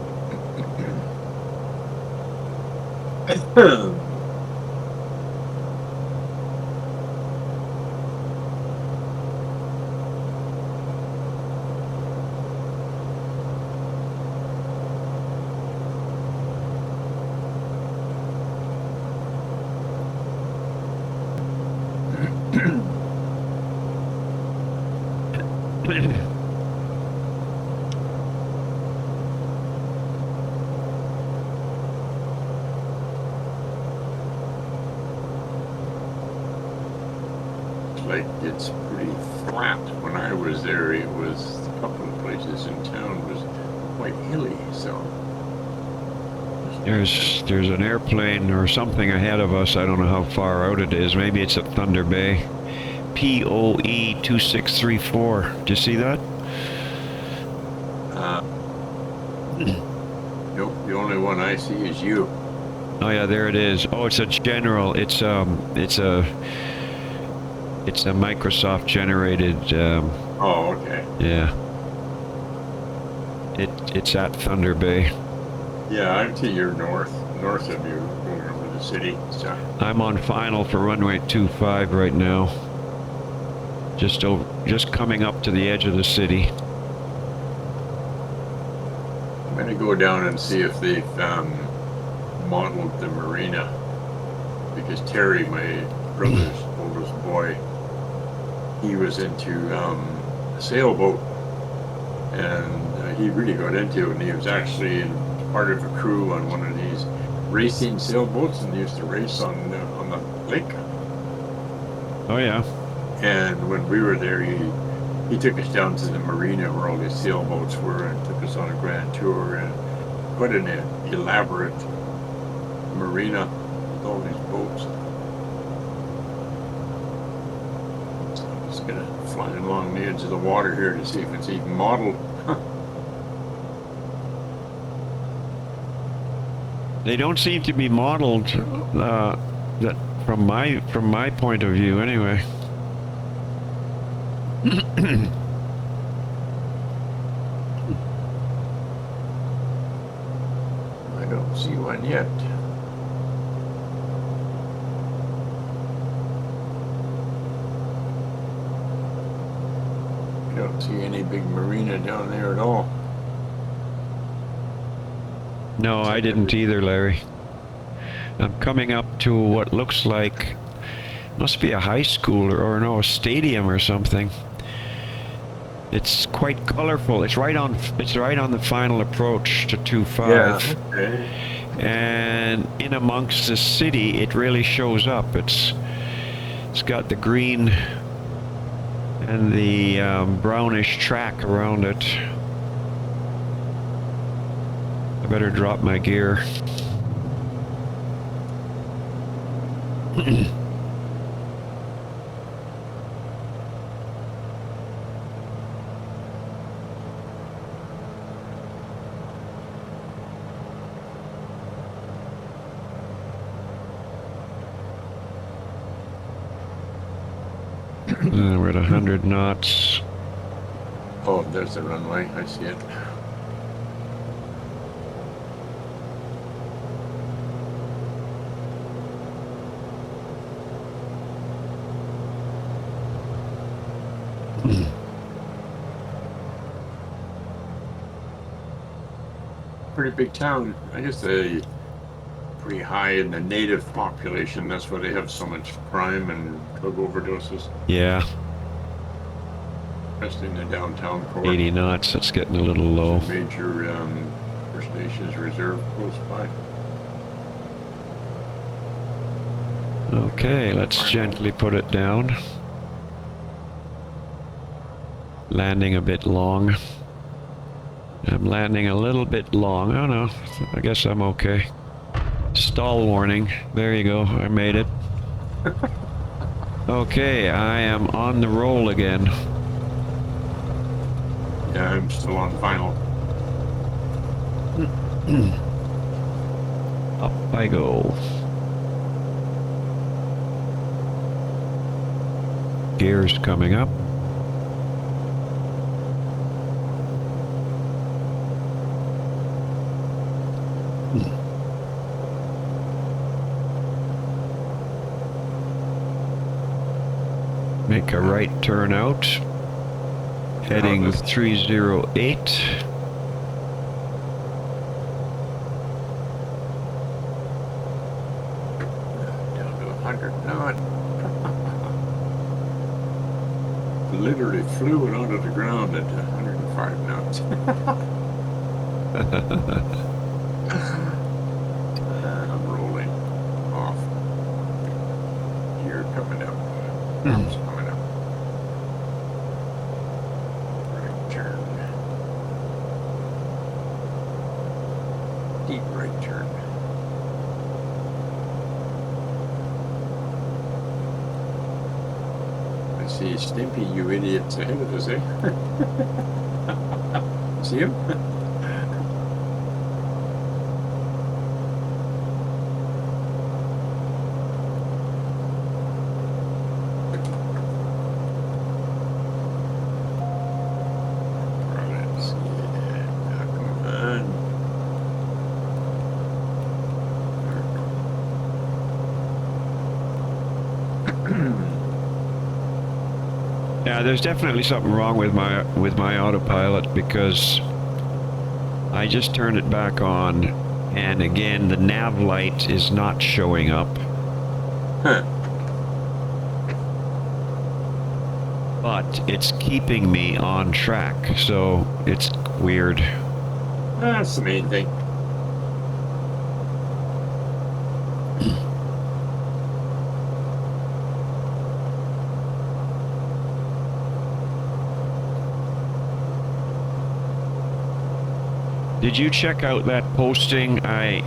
[SPEAKER 5] Like it's pretty flat. When I was there, it was a couple of places in town was quite hilly. So
[SPEAKER 4] There's an airplane or something ahead of us. I don't know how far out it is. Maybe it's at Thunder Bay. POE 2634. Do you see that?
[SPEAKER 5] nope. The only one I see is you.
[SPEAKER 4] Oh yeah, there it is. Oh, it's a general. It's a Microsoft generated.
[SPEAKER 5] Oh, okay.
[SPEAKER 4] Yeah. It's at Thunder Bay.
[SPEAKER 5] Yeah, I'm to your north of you, going over the city. So.
[SPEAKER 4] I'm on final for runway 25 right now. Just coming up to the edge of the city.
[SPEAKER 5] I'm gonna go down and see if they've modeled the marina, because Terry, my brother's oldest boy, he was into a sailboat, and he really got into it, and he was actually part of a crew on one of these racing sailboats, and they used to race on the lake.
[SPEAKER 4] Oh yeah.
[SPEAKER 5] And when we were there, he took us down to the marina where all these sailboats were, and took us on a grand tour, and quite an elaborate marina with all these boats. So I'm just gonna fly along the edge of the water here to see if it's even modeled.
[SPEAKER 4] They don't seem to be modeled. That from my point of view, anyway.
[SPEAKER 5] I don't see one yet. I don't see any big marina down there at all.
[SPEAKER 4] No, I didn't either, Larry. I'm coming up to what looks like must be a high school or no, a stadium or something. It's quite colorful. It's right on the final approach to 25.
[SPEAKER 5] Yeah. Okay.
[SPEAKER 4] And in amongst the city, it really shows up. It's got the green and the brownish track around it. I better drop my gear. We're at 100 knots.
[SPEAKER 5] Oh, there's the runway. I see it. Pretty big town. I guess they pretty high in the native population. That's why they have so much crime and drug overdoses.
[SPEAKER 4] Yeah.
[SPEAKER 5] Especially in the downtown core.
[SPEAKER 4] 80 knots. That's getting a little low.
[SPEAKER 5] Major First Nations reserve close by.
[SPEAKER 4] Okay, let's gently put it down. Landing a bit long. I'm landing a little bit long. Oh no, I guess I'm okay. Stall warning. There you go, I made it. Okay, I am on the roll again.
[SPEAKER 5] Yeah, I'm still on final.
[SPEAKER 4] Up I go. Gears coming up. Make a right turn out. Heading 308.
[SPEAKER 5] Down to 100 knot. Literally flew it onto the ground at 105 knots. I'm rolling off. Gear coming up. Arms coming up. Right turn. Deep right turn. I see Stimpy, you idiots ahead of us, eh? See him?
[SPEAKER 4] Yeah, there's definitely something wrong with my autopilot, because I just turned it back on, and again the nav light is not showing up.
[SPEAKER 5] Huh.
[SPEAKER 4] But it's keeping me on track, so it's weird.
[SPEAKER 5] That's the main thing.
[SPEAKER 4] Did you check out that posting I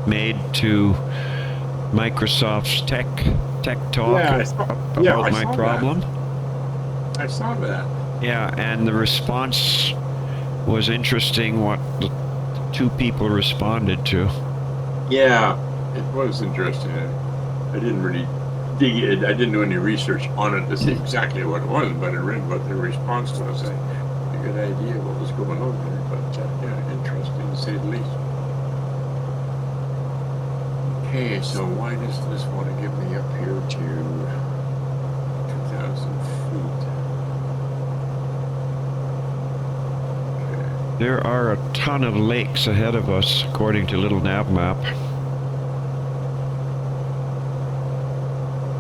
[SPEAKER 4] made to Microsoft's Tech Talk
[SPEAKER 5] Yeah,
[SPEAKER 4] about
[SPEAKER 5] I
[SPEAKER 4] my
[SPEAKER 5] saw
[SPEAKER 4] problem?
[SPEAKER 5] that. I saw that.
[SPEAKER 4] Yeah, and the response was interesting, what the two people responded to.
[SPEAKER 5] Yeah, it was interesting. I didn't really dig it. I didn't do any research on it to see exactly what it was, but I read what their response was. I had a good idea what was going on there. But yeah, interesting to say the least. Okay, so why does this want to get me up here to 2,000 feet? Okay.
[SPEAKER 4] There are a ton of lakes ahead of us, according to Little Nav Map.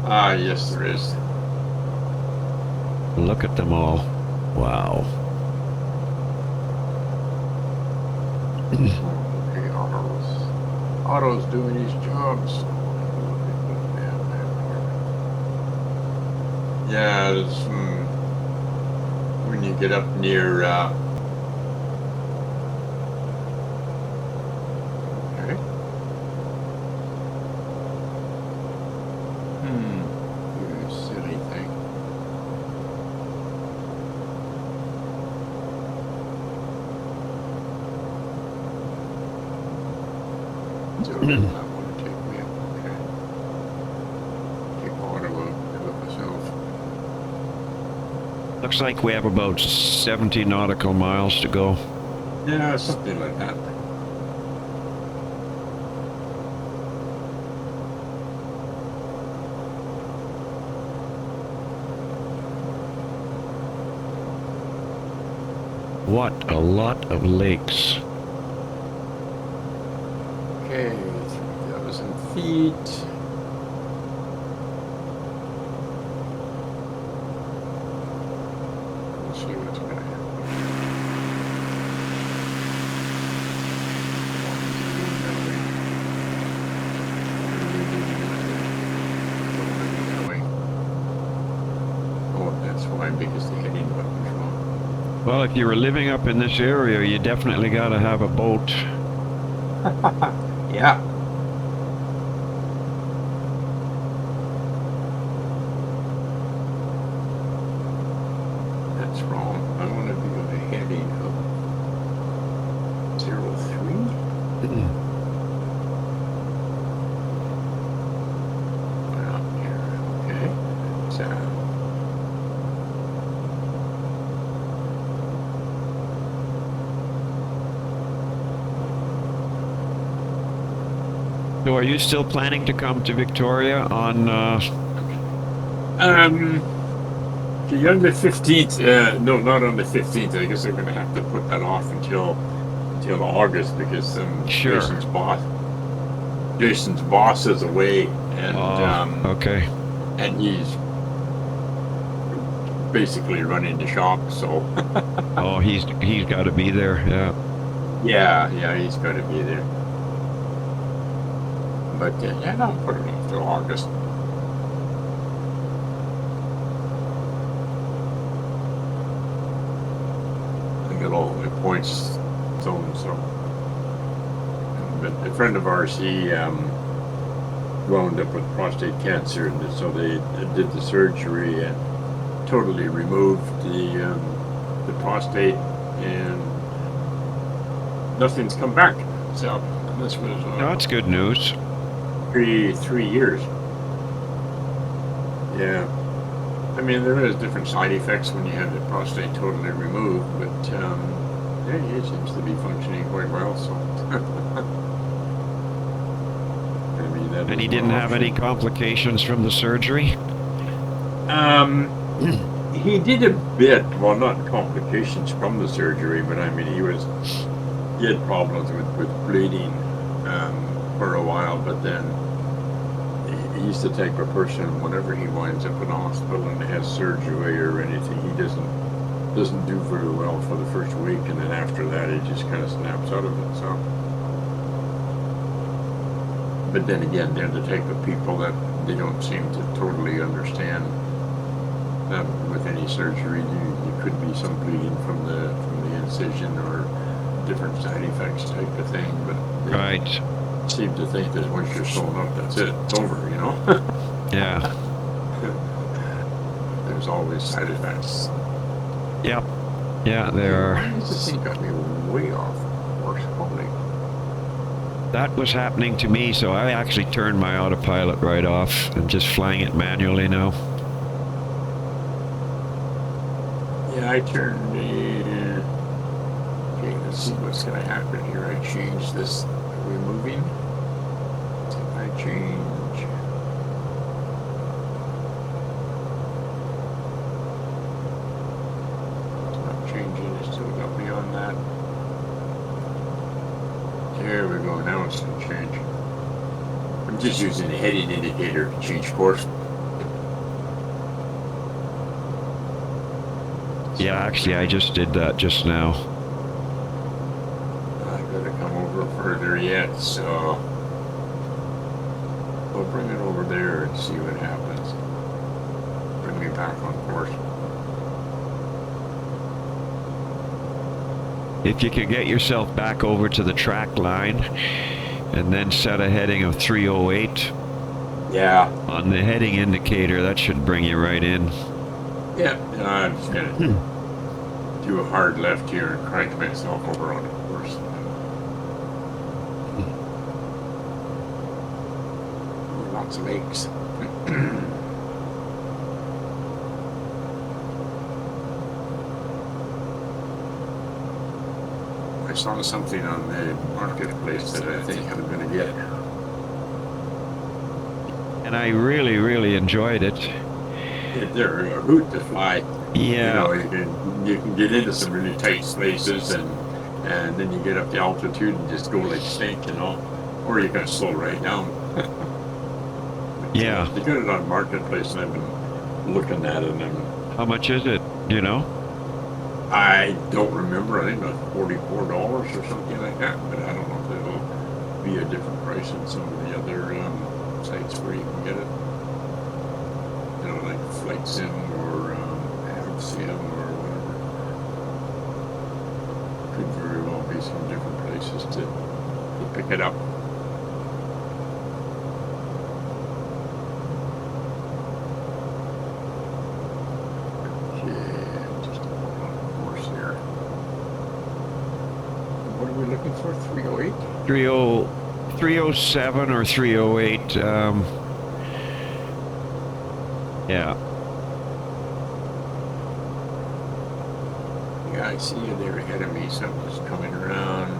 [SPEAKER 5] Ah, yes, there is.
[SPEAKER 4] Look at them all. Wow.
[SPEAKER 5] Okay, Otto's doing his job. So yeah, there's when you get up near. Okay. You silly thing. So I want to take me up. Okay. Take Otto up, do it myself.
[SPEAKER 4] Looks like we have about 70 nautical miles to go.
[SPEAKER 5] Yeah, something like that.
[SPEAKER 4] What a lot of lakes.
[SPEAKER 5] Okay, 3,000 feet. We'll see what's going to happen. Oh, that's why, because the heading button's wrong.
[SPEAKER 4] Well, if you were living up in this area, you definitely got to have a boat.
[SPEAKER 5] Yeah. That's wrong. I want to be on a heading of 03. Well, here. Okay. So.
[SPEAKER 4] So are you still planning to come to Victoria on,
[SPEAKER 5] The on the 15th, no, not on the 15th. I guess I'm going to have to put that off until August, because
[SPEAKER 4] Sure.
[SPEAKER 5] Jason's boss is away, and
[SPEAKER 4] okay.
[SPEAKER 5] and he's basically running the shop. So
[SPEAKER 4] Oh, he's got to be there, yeah.
[SPEAKER 5] yeah, he's got to be there. But yeah, I'll put it off till August. I got all my points zoned, so. But a friend of ours, he wound up with prostate cancer, and so they did the surgery and totally removed the prostate, and nothing's come back. So this was
[SPEAKER 4] No, that's good news.
[SPEAKER 5] 3 years. Yeah. I mean, there is different side effects when you have the prostate totally removed, but yeah, he seems to be functioning quite well. So,
[SPEAKER 4] And he didn't have any complications from the surgery?
[SPEAKER 5] He did a bit, well, not complications from the surgery, but I mean, he had problems with bleeding for a while, but then he used to take a person whenever he winds up in hospital and has surgery or anything, he doesn't do very well for the first week, and then after that he just kind of snaps out of it. So, but then again, they're the type of people that they don't seem to totally understand that with any surgery you could be some bleeding from the incision or different side effects type of thing, but they
[SPEAKER 4] Right.
[SPEAKER 5] seem to think that once you're sewn up, that's it, it's over, you know.
[SPEAKER 4] Yeah.
[SPEAKER 5] There's always side effects.
[SPEAKER 4] Yep. Yeah, there are.
[SPEAKER 5] Why does this thing got me way off course? Holy.
[SPEAKER 4] That was happening to me, so I actually turned my autopilot right off and just flying it manually now.
[SPEAKER 5] Yeah, I turned the. Okay, let's see what's gonna happen here. I change this. Are we moving? If I change. It's not changing. It still got me on that. There we go. Now it's gonna change. I'm just using the heading indicator to change course.
[SPEAKER 4] Yeah, actually, I just did that just now.
[SPEAKER 5] I gotta come over further yet, so we'll bring it over there and see what happens. Bring me back on course.
[SPEAKER 4] If you could get yourself back over to the track line and then set a heading of 308
[SPEAKER 5] Yeah.
[SPEAKER 4] on the heading indicator, that should bring you right in.
[SPEAKER 5] Yeah. I'm just gonna do a hard left here and crank myself over on course. Lots of aches. I saw something on the marketplace that I think I'm gonna get.
[SPEAKER 4] And I really, really enjoyed it.
[SPEAKER 5] They're a hoot to fly.
[SPEAKER 4] Yeah.
[SPEAKER 5] You know, you can get into some really tight spaces, and then you get up to altitude and just go like snake, you know, or you can slow right down.
[SPEAKER 4] Yeah.
[SPEAKER 5] They got it on marketplace, and I've been looking at it, and
[SPEAKER 4] How much is it, you know?
[SPEAKER 5] I don't remember. I think about $44 or something like that, but I don't know if it'll be a different price than some of the other sites where you can get it. You know, like Flight Sim or CYAM or whatever. Could very well be some different places to pick it up. Okay, just on course here. What are we looking for? 308?
[SPEAKER 4] 307 or 308. Yeah.
[SPEAKER 5] Yeah, I see you there ahead of me. Something's coming around.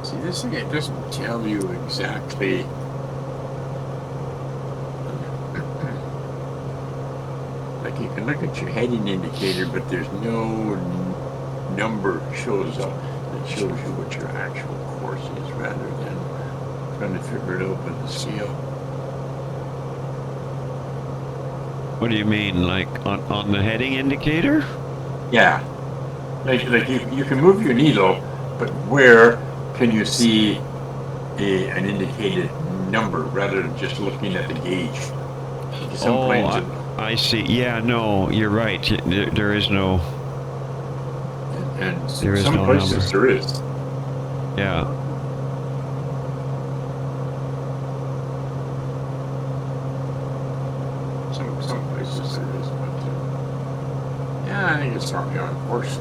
[SPEAKER 5] See, this thing, it doesn't tell you exactly. Like, you can look at your heading indicator, but there's no number shows up that shows you what your actual course is, rather than trying to figure it out with the scale.
[SPEAKER 4] What do you mean, like on the heading indicator?
[SPEAKER 5] Yeah. Like you can move your needle, but where can you see an indicated number rather than just looking at the gauge? Some planes
[SPEAKER 4] I see. Yeah, no, you're right. There is no.
[SPEAKER 5] and
[SPEAKER 4] There is
[SPEAKER 5] some
[SPEAKER 4] no
[SPEAKER 5] places
[SPEAKER 4] number.
[SPEAKER 5] there is.
[SPEAKER 4] Yeah.
[SPEAKER 5] Some places there is, but yeah, I think it's probably on course.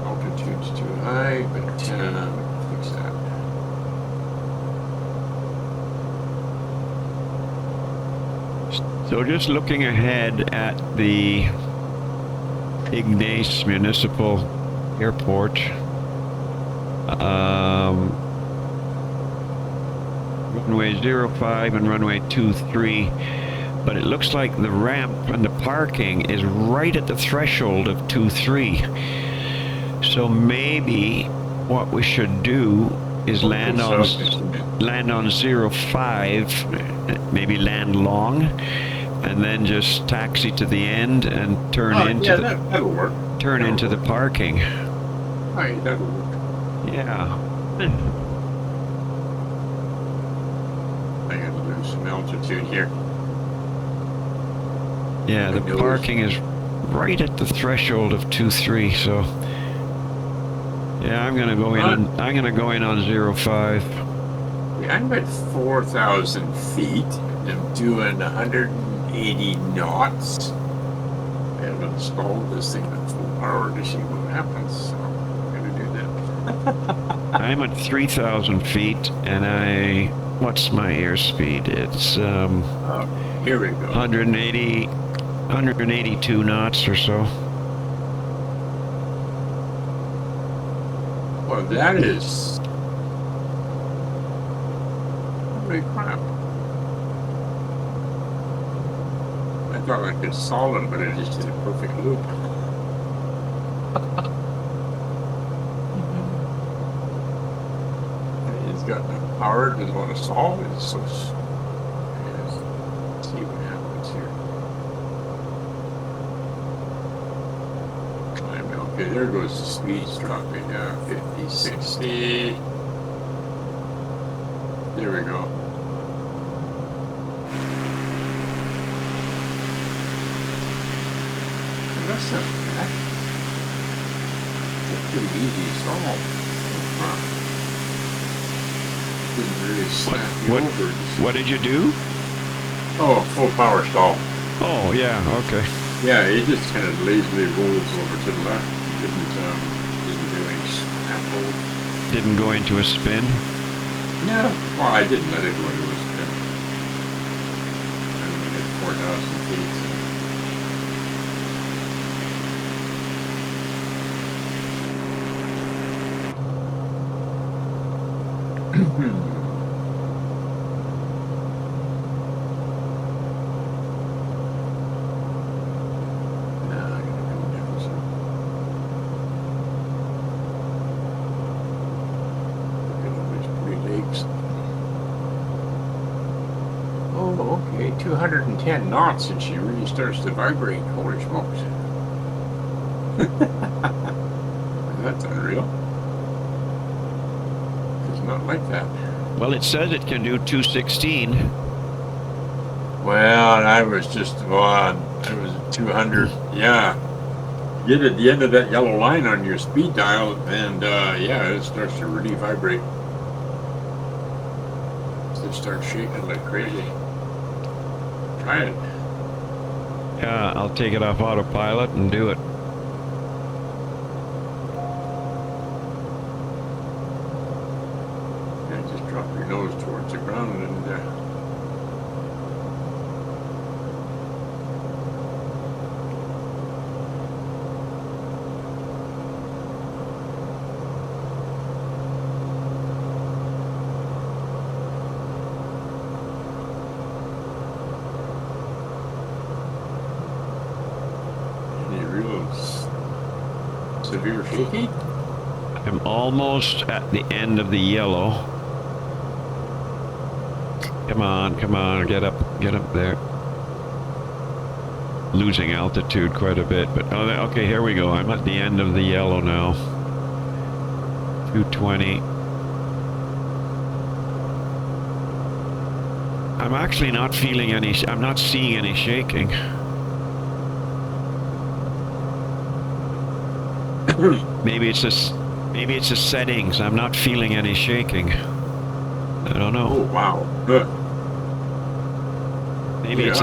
[SPEAKER 5] Altitude's too high, but fix that.
[SPEAKER 4] So just looking ahead at the Ignace Municipal Airport. Runway 05 and runway 23. But it looks like the ramp and the parking is right at the threshold of 23. So maybe what we should do is land on 05, maybe land long, and then just taxi to the end and turn into
[SPEAKER 5] that'll work.
[SPEAKER 4] Into the parking.
[SPEAKER 5] Alright, that'll work.
[SPEAKER 4] Yeah.
[SPEAKER 5] I gotta lose some altitude here.
[SPEAKER 4] Yeah, the parking is right at the threshold of 23, so yeah, I'm gonna go in on 05.
[SPEAKER 5] Yeah, I'm at 4,000 feet. I'm doing 180 knots. I have installed this thing at full power to see what happens, so I'm gonna do that.
[SPEAKER 4] I'm at 3,000 feet, and what's my airspeed? It's
[SPEAKER 5] here we go.
[SPEAKER 4] 182 knots or so.
[SPEAKER 5] Well, that is... holy crap. I thought I could solve it, but I just did a perfect loop. He's got no power, doesn't want to solve it. It's so... Let's see what happens here. Okay, there goes the speeds dropping down. 50, 60. There we go. That's not bad. That's pretty easy to solve. Didn't really slap me over.
[SPEAKER 4] What did you do?
[SPEAKER 5] Oh, full power stall.
[SPEAKER 4] Oh, yeah, okay.
[SPEAKER 5] Yeah, it just kind of lazily rolls over to the left. Didn't do any snap hold.
[SPEAKER 4] Didn't go into a spin?
[SPEAKER 5] No. Well, I didn't let it go into a spin. I'm at 4,000 feet. Oh, okay, 210 knots and she really starts to vibrate. Holy smokes. That's unreal. It's not like that.
[SPEAKER 4] Well, it says it can do 216.
[SPEAKER 5] Well, I was just on. I was at 200. Yeah. Get at the end of that yellow line on your speed dial, and yeah, it starts to really vibrate. It starts shaking like crazy. Try it.
[SPEAKER 4] Yeah, I'll take it off autopilot and do it.
[SPEAKER 5] Yeah, just drop your nose towards the ground and severe shaking?
[SPEAKER 4] I'm almost at the end of the yellow. Come on, get up there. Losing altitude quite a bit, but okay, here we go. I'm at the end of the yellow now. 220. I'm actually not feeling any, I'm not seeing any shaking. Maybe it's the settings. I'm not feeling any shaking. I don't know.
[SPEAKER 5] Oh wow. Good.
[SPEAKER 4] Maybe it's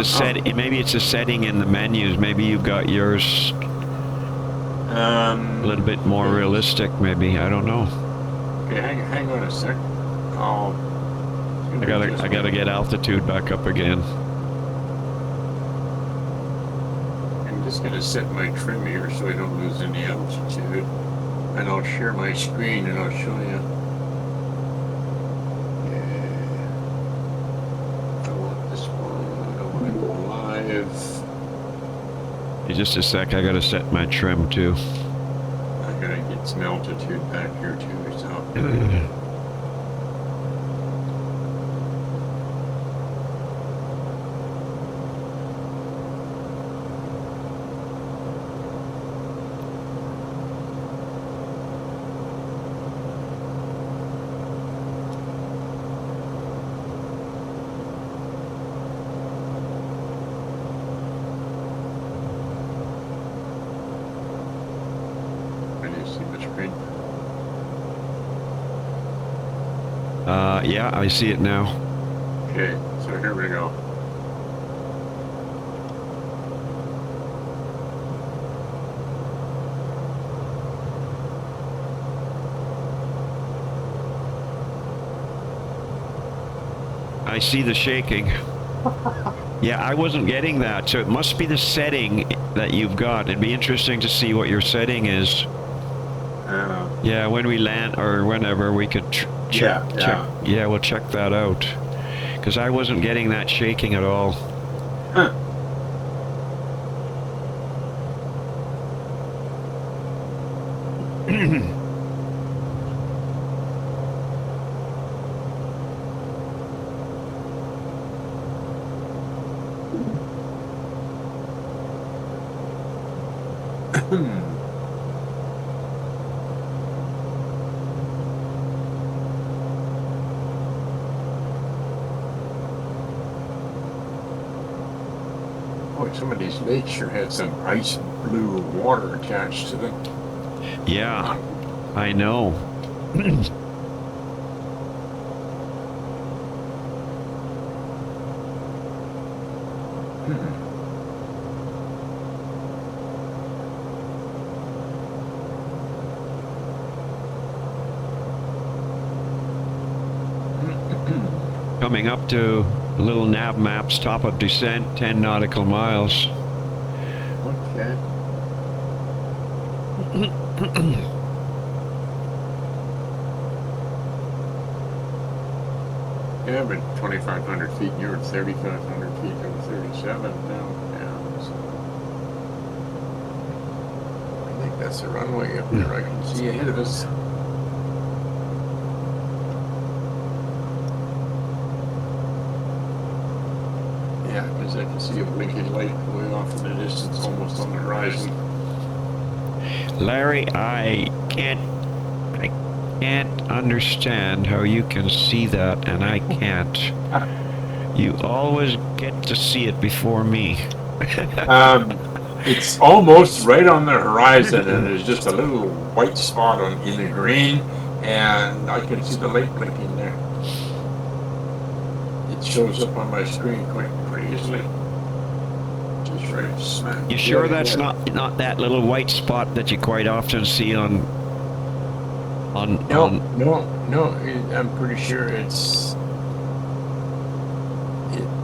[SPEAKER 4] a setting in the menus. Maybe you've got yours a little bit more realistic. Maybe, I don't know.
[SPEAKER 5] Okay, hang on a sec.
[SPEAKER 4] I gotta get altitude back up again.
[SPEAKER 5] And just gonna set my trim here so I don't lose any altitude. And I'll share my screen and I'll show you. Yeah. I want this one. I want to go live.
[SPEAKER 4] Hey, just a sec, I gotta set my trim too.
[SPEAKER 5] I gotta get some altitude back here too, so.
[SPEAKER 4] Yeah, I see it now.
[SPEAKER 5] Okay, so here we go.
[SPEAKER 4] I see the shaking. Yeah, I wasn't getting that, so it must be the setting that you've got. It'd be interesting to see what your setting is. Yeah, when we land, or whenever, we could check. Yeah, we'll check that out. Because I wasn't getting that shaking at all.
[SPEAKER 5] Huh. Boy, some of these lakes sure had some ice blue water attached to them.
[SPEAKER 4] Yeah, I know. Coming up to little nav maps, top of descent, 10 nautical miles.
[SPEAKER 5] Okay. Yeah, but 2,500 feet, and you're at 3,500 feet, I'm 37 now. Yeah, so I think that's the runway up there I can see ahead of us. Yeah, because I can see a blinking light way off in the distance, almost on the horizon.
[SPEAKER 4] Larry, I can't understand how you can see that and I can't. You always get to see it before me.
[SPEAKER 5] It's almost right on the horizon, and there's just a little white spot in the green, and I can see the light blinking there. It shows up on my screen quite pretty easily. Just right smack.
[SPEAKER 4] You sure that's not that little white spot that you quite often see on
[SPEAKER 5] No, I'm pretty sure it's.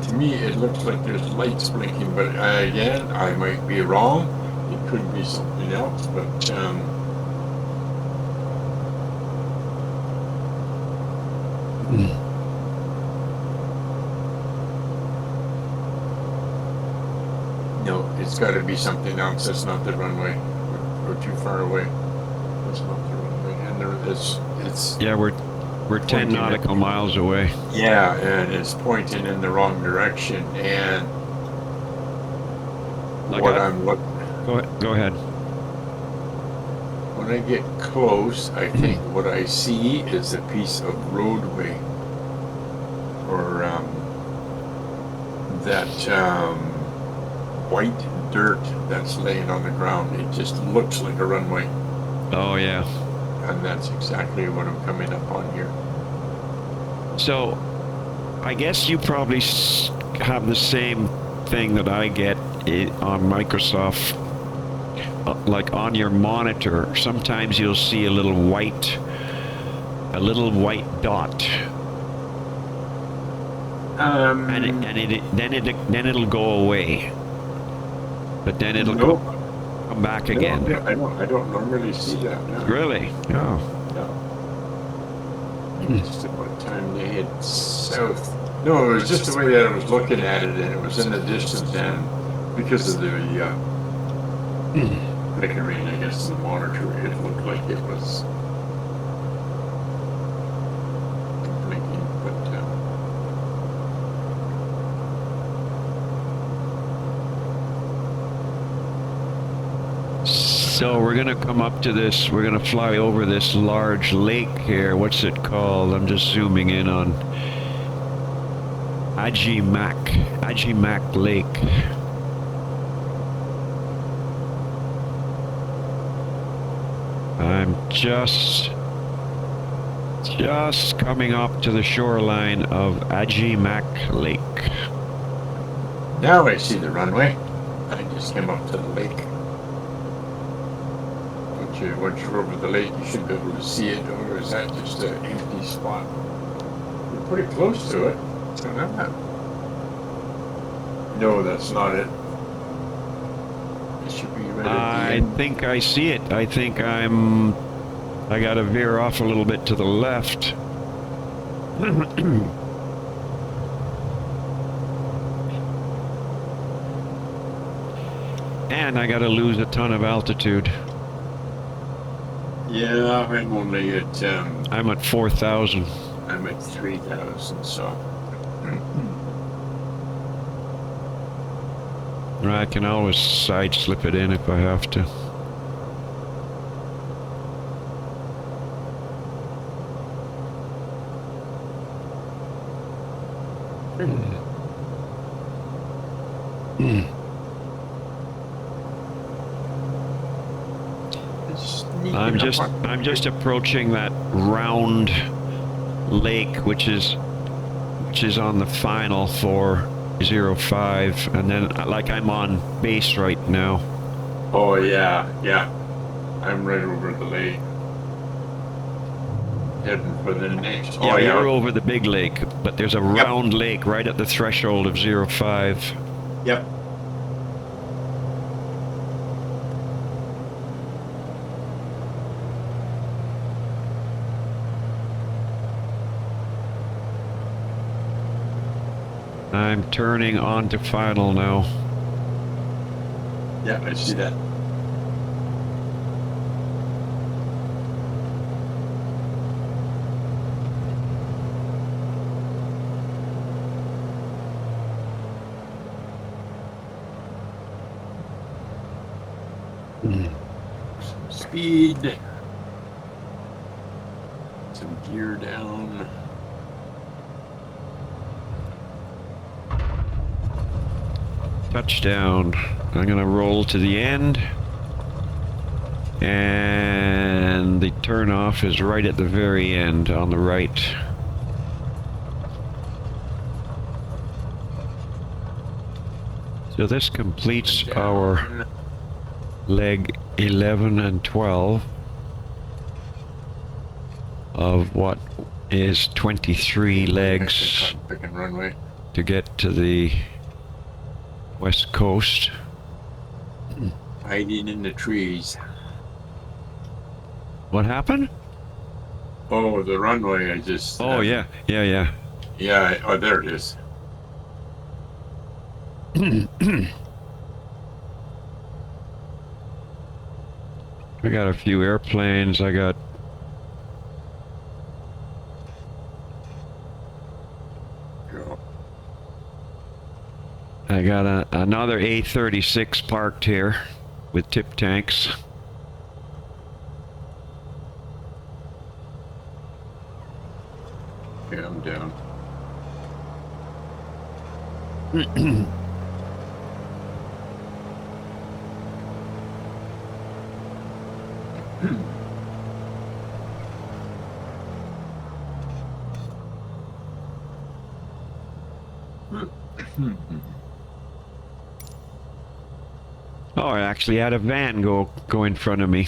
[SPEAKER 5] To me, it looks like there's lights blinking, but again, I might be wrong. It could be something else, but no, it's got to be something else. That's not the runway. We're too far away. That's not the runway, and it's.
[SPEAKER 4] Yeah, we're 10 nautical miles away.
[SPEAKER 5] Yeah, and it's pointing in the wrong direction, and I'm looking.
[SPEAKER 4] Go ahead.
[SPEAKER 5] When I get close, I think what I see is a piece of roadway, or that white dirt that's laying on the ground. It just looks like a runway.
[SPEAKER 4] Oh yeah.
[SPEAKER 5] And that's exactly what I'm coming up on here.
[SPEAKER 4] So, I guess you probably have the same thing that I get on Microsoft, like on your monitor. Sometimes you'll see a little white dot, and then it'll go away. but then it'll
[SPEAKER 5] No,
[SPEAKER 4] come back
[SPEAKER 5] no,
[SPEAKER 4] again.
[SPEAKER 5] I don't normally see that now.
[SPEAKER 4] Really? Oh.
[SPEAKER 5] No. Just about time they head south. No, it was just the way that I was looking at it, and it was in the distance, and because of the flickering, I guess, in the monitor, it looked like it was blinking, but
[SPEAKER 4] So we're gonna come up to this, we're gonna fly over this large lake here. What's it called? I'm just zooming in on Ajimac Lake. I'm just coming up to the shoreline of Ajimac Lake.
[SPEAKER 5] now I see the runway. I just came up to the lake. Once you're over the lake, you should be able to see it, or is that just an empty spot? You're pretty close to it. So that. No, that's not it. It should be right at the
[SPEAKER 4] I
[SPEAKER 5] end.
[SPEAKER 4] think I see it. I think I gotta veer off a little bit to the left. And I gotta lose a ton of altitude.
[SPEAKER 5] Yeah, I'm only at
[SPEAKER 4] I'm at 4,000.
[SPEAKER 5] I'm at 3,000, so
[SPEAKER 4] I can always side slip it in if I have to. I'm just approaching that round lake, which is on the final for 05, and then like I'm on base right now.
[SPEAKER 5] Oh yeah. I'm right over the lake. Heading for the next.
[SPEAKER 4] Yeah,
[SPEAKER 5] Oh
[SPEAKER 4] you're over the big lake, but there's a round lake right at the threshold of 05.
[SPEAKER 5] Yep.
[SPEAKER 4] I'm turning on to final now.
[SPEAKER 5] Yeah, I see that. Some speed. Some gear down.
[SPEAKER 4] Touchdown. I'm gonna roll to the end, and the turnoff is right at the very end on the right. So this completes our leg 11 and 12 of what is 23 legs
[SPEAKER 5] Pick and runway.
[SPEAKER 4] to get to the west coast.
[SPEAKER 5] Hiding in the trees.
[SPEAKER 4] What happened?
[SPEAKER 5] Oh, the runway, I just...
[SPEAKER 4] Oh, yeah.
[SPEAKER 5] Yeah, oh, there it is.
[SPEAKER 4] I got a few airplanes. I got...
[SPEAKER 5] Go.
[SPEAKER 4] I got another A36 parked here with tip tanks.
[SPEAKER 5] Okay, I'm down.
[SPEAKER 4] Oh, I actually had a van go in front of me.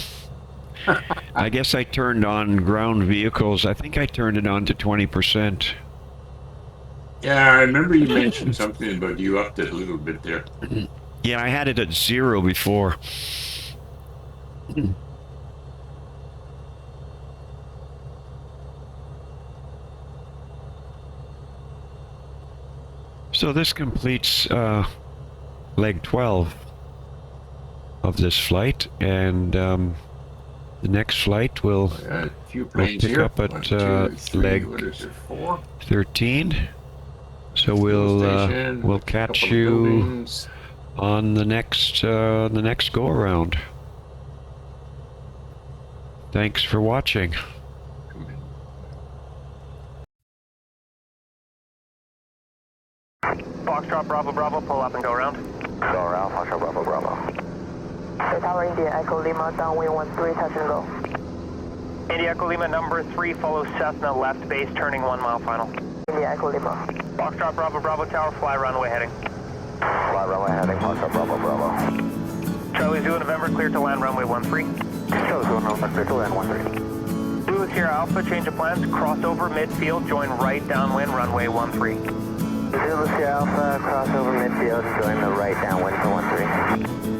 [SPEAKER 4] I guess I turned on ground vehicles. I think I turned it on to 20%.
[SPEAKER 5] Yeah, I remember you mentioned something about you upped it a little bit there.
[SPEAKER 4] Yeah, I had it at 0 before. So this completes leg 12 of this flight, and the next flight will
[SPEAKER 5] Yeah, a few planes
[SPEAKER 4] pick
[SPEAKER 5] here.
[SPEAKER 4] up at
[SPEAKER 5] 1, 2, 3,
[SPEAKER 4] leg
[SPEAKER 5] what is it, 4?
[SPEAKER 4] 13. So
[SPEAKER 5] Fuel
[SPEAKER 4] we'll
[SPEAKER 5] station,
[SPEAKER 4] we'll
[SPEAKER 5] a
[SPEAKER 4] catch
[SPEAKER 5] couple of
[SPEAKER 4] you
[SPEAKER 5] buildings.
[SPEAKER 4] on the next go around. Thanks for watching.
[SPEAKER 5] Come in.
[SPEAKER 1] Foxtrot Bravo Bravo, pull up and go around.
[SPEAKER 2] Go around, Foxtrot Bravo Bravo.
[SPEAKER 3] Tower India Echo Lima, downwind 13, touch and go.
[SPEAKER 1] India Echo Lima number 3, follow Cessna left base, turning 1 mile final.
[SPEAKER 3] India Echo Lima.
[SPEAKER 1] Foxtrot Bravo Bravo Tower, fly runway heading.
[SPEAKER 2] Fly runway heading, Foxtrot Bravo Bravo.
[SPEAKER 1] Charlie Zulu November, clear to land runway 13.
[SPEAKER 2] Charlie Zulu November, clear to land 13.
[SPEAKER 1] Zulu Sierra Alpha, change of plans, crossover midfield, join right downwind runway 13.
[SPEAKER 2] Zulu Sierra Alpha, crossover midfield, join the right downwind for 13.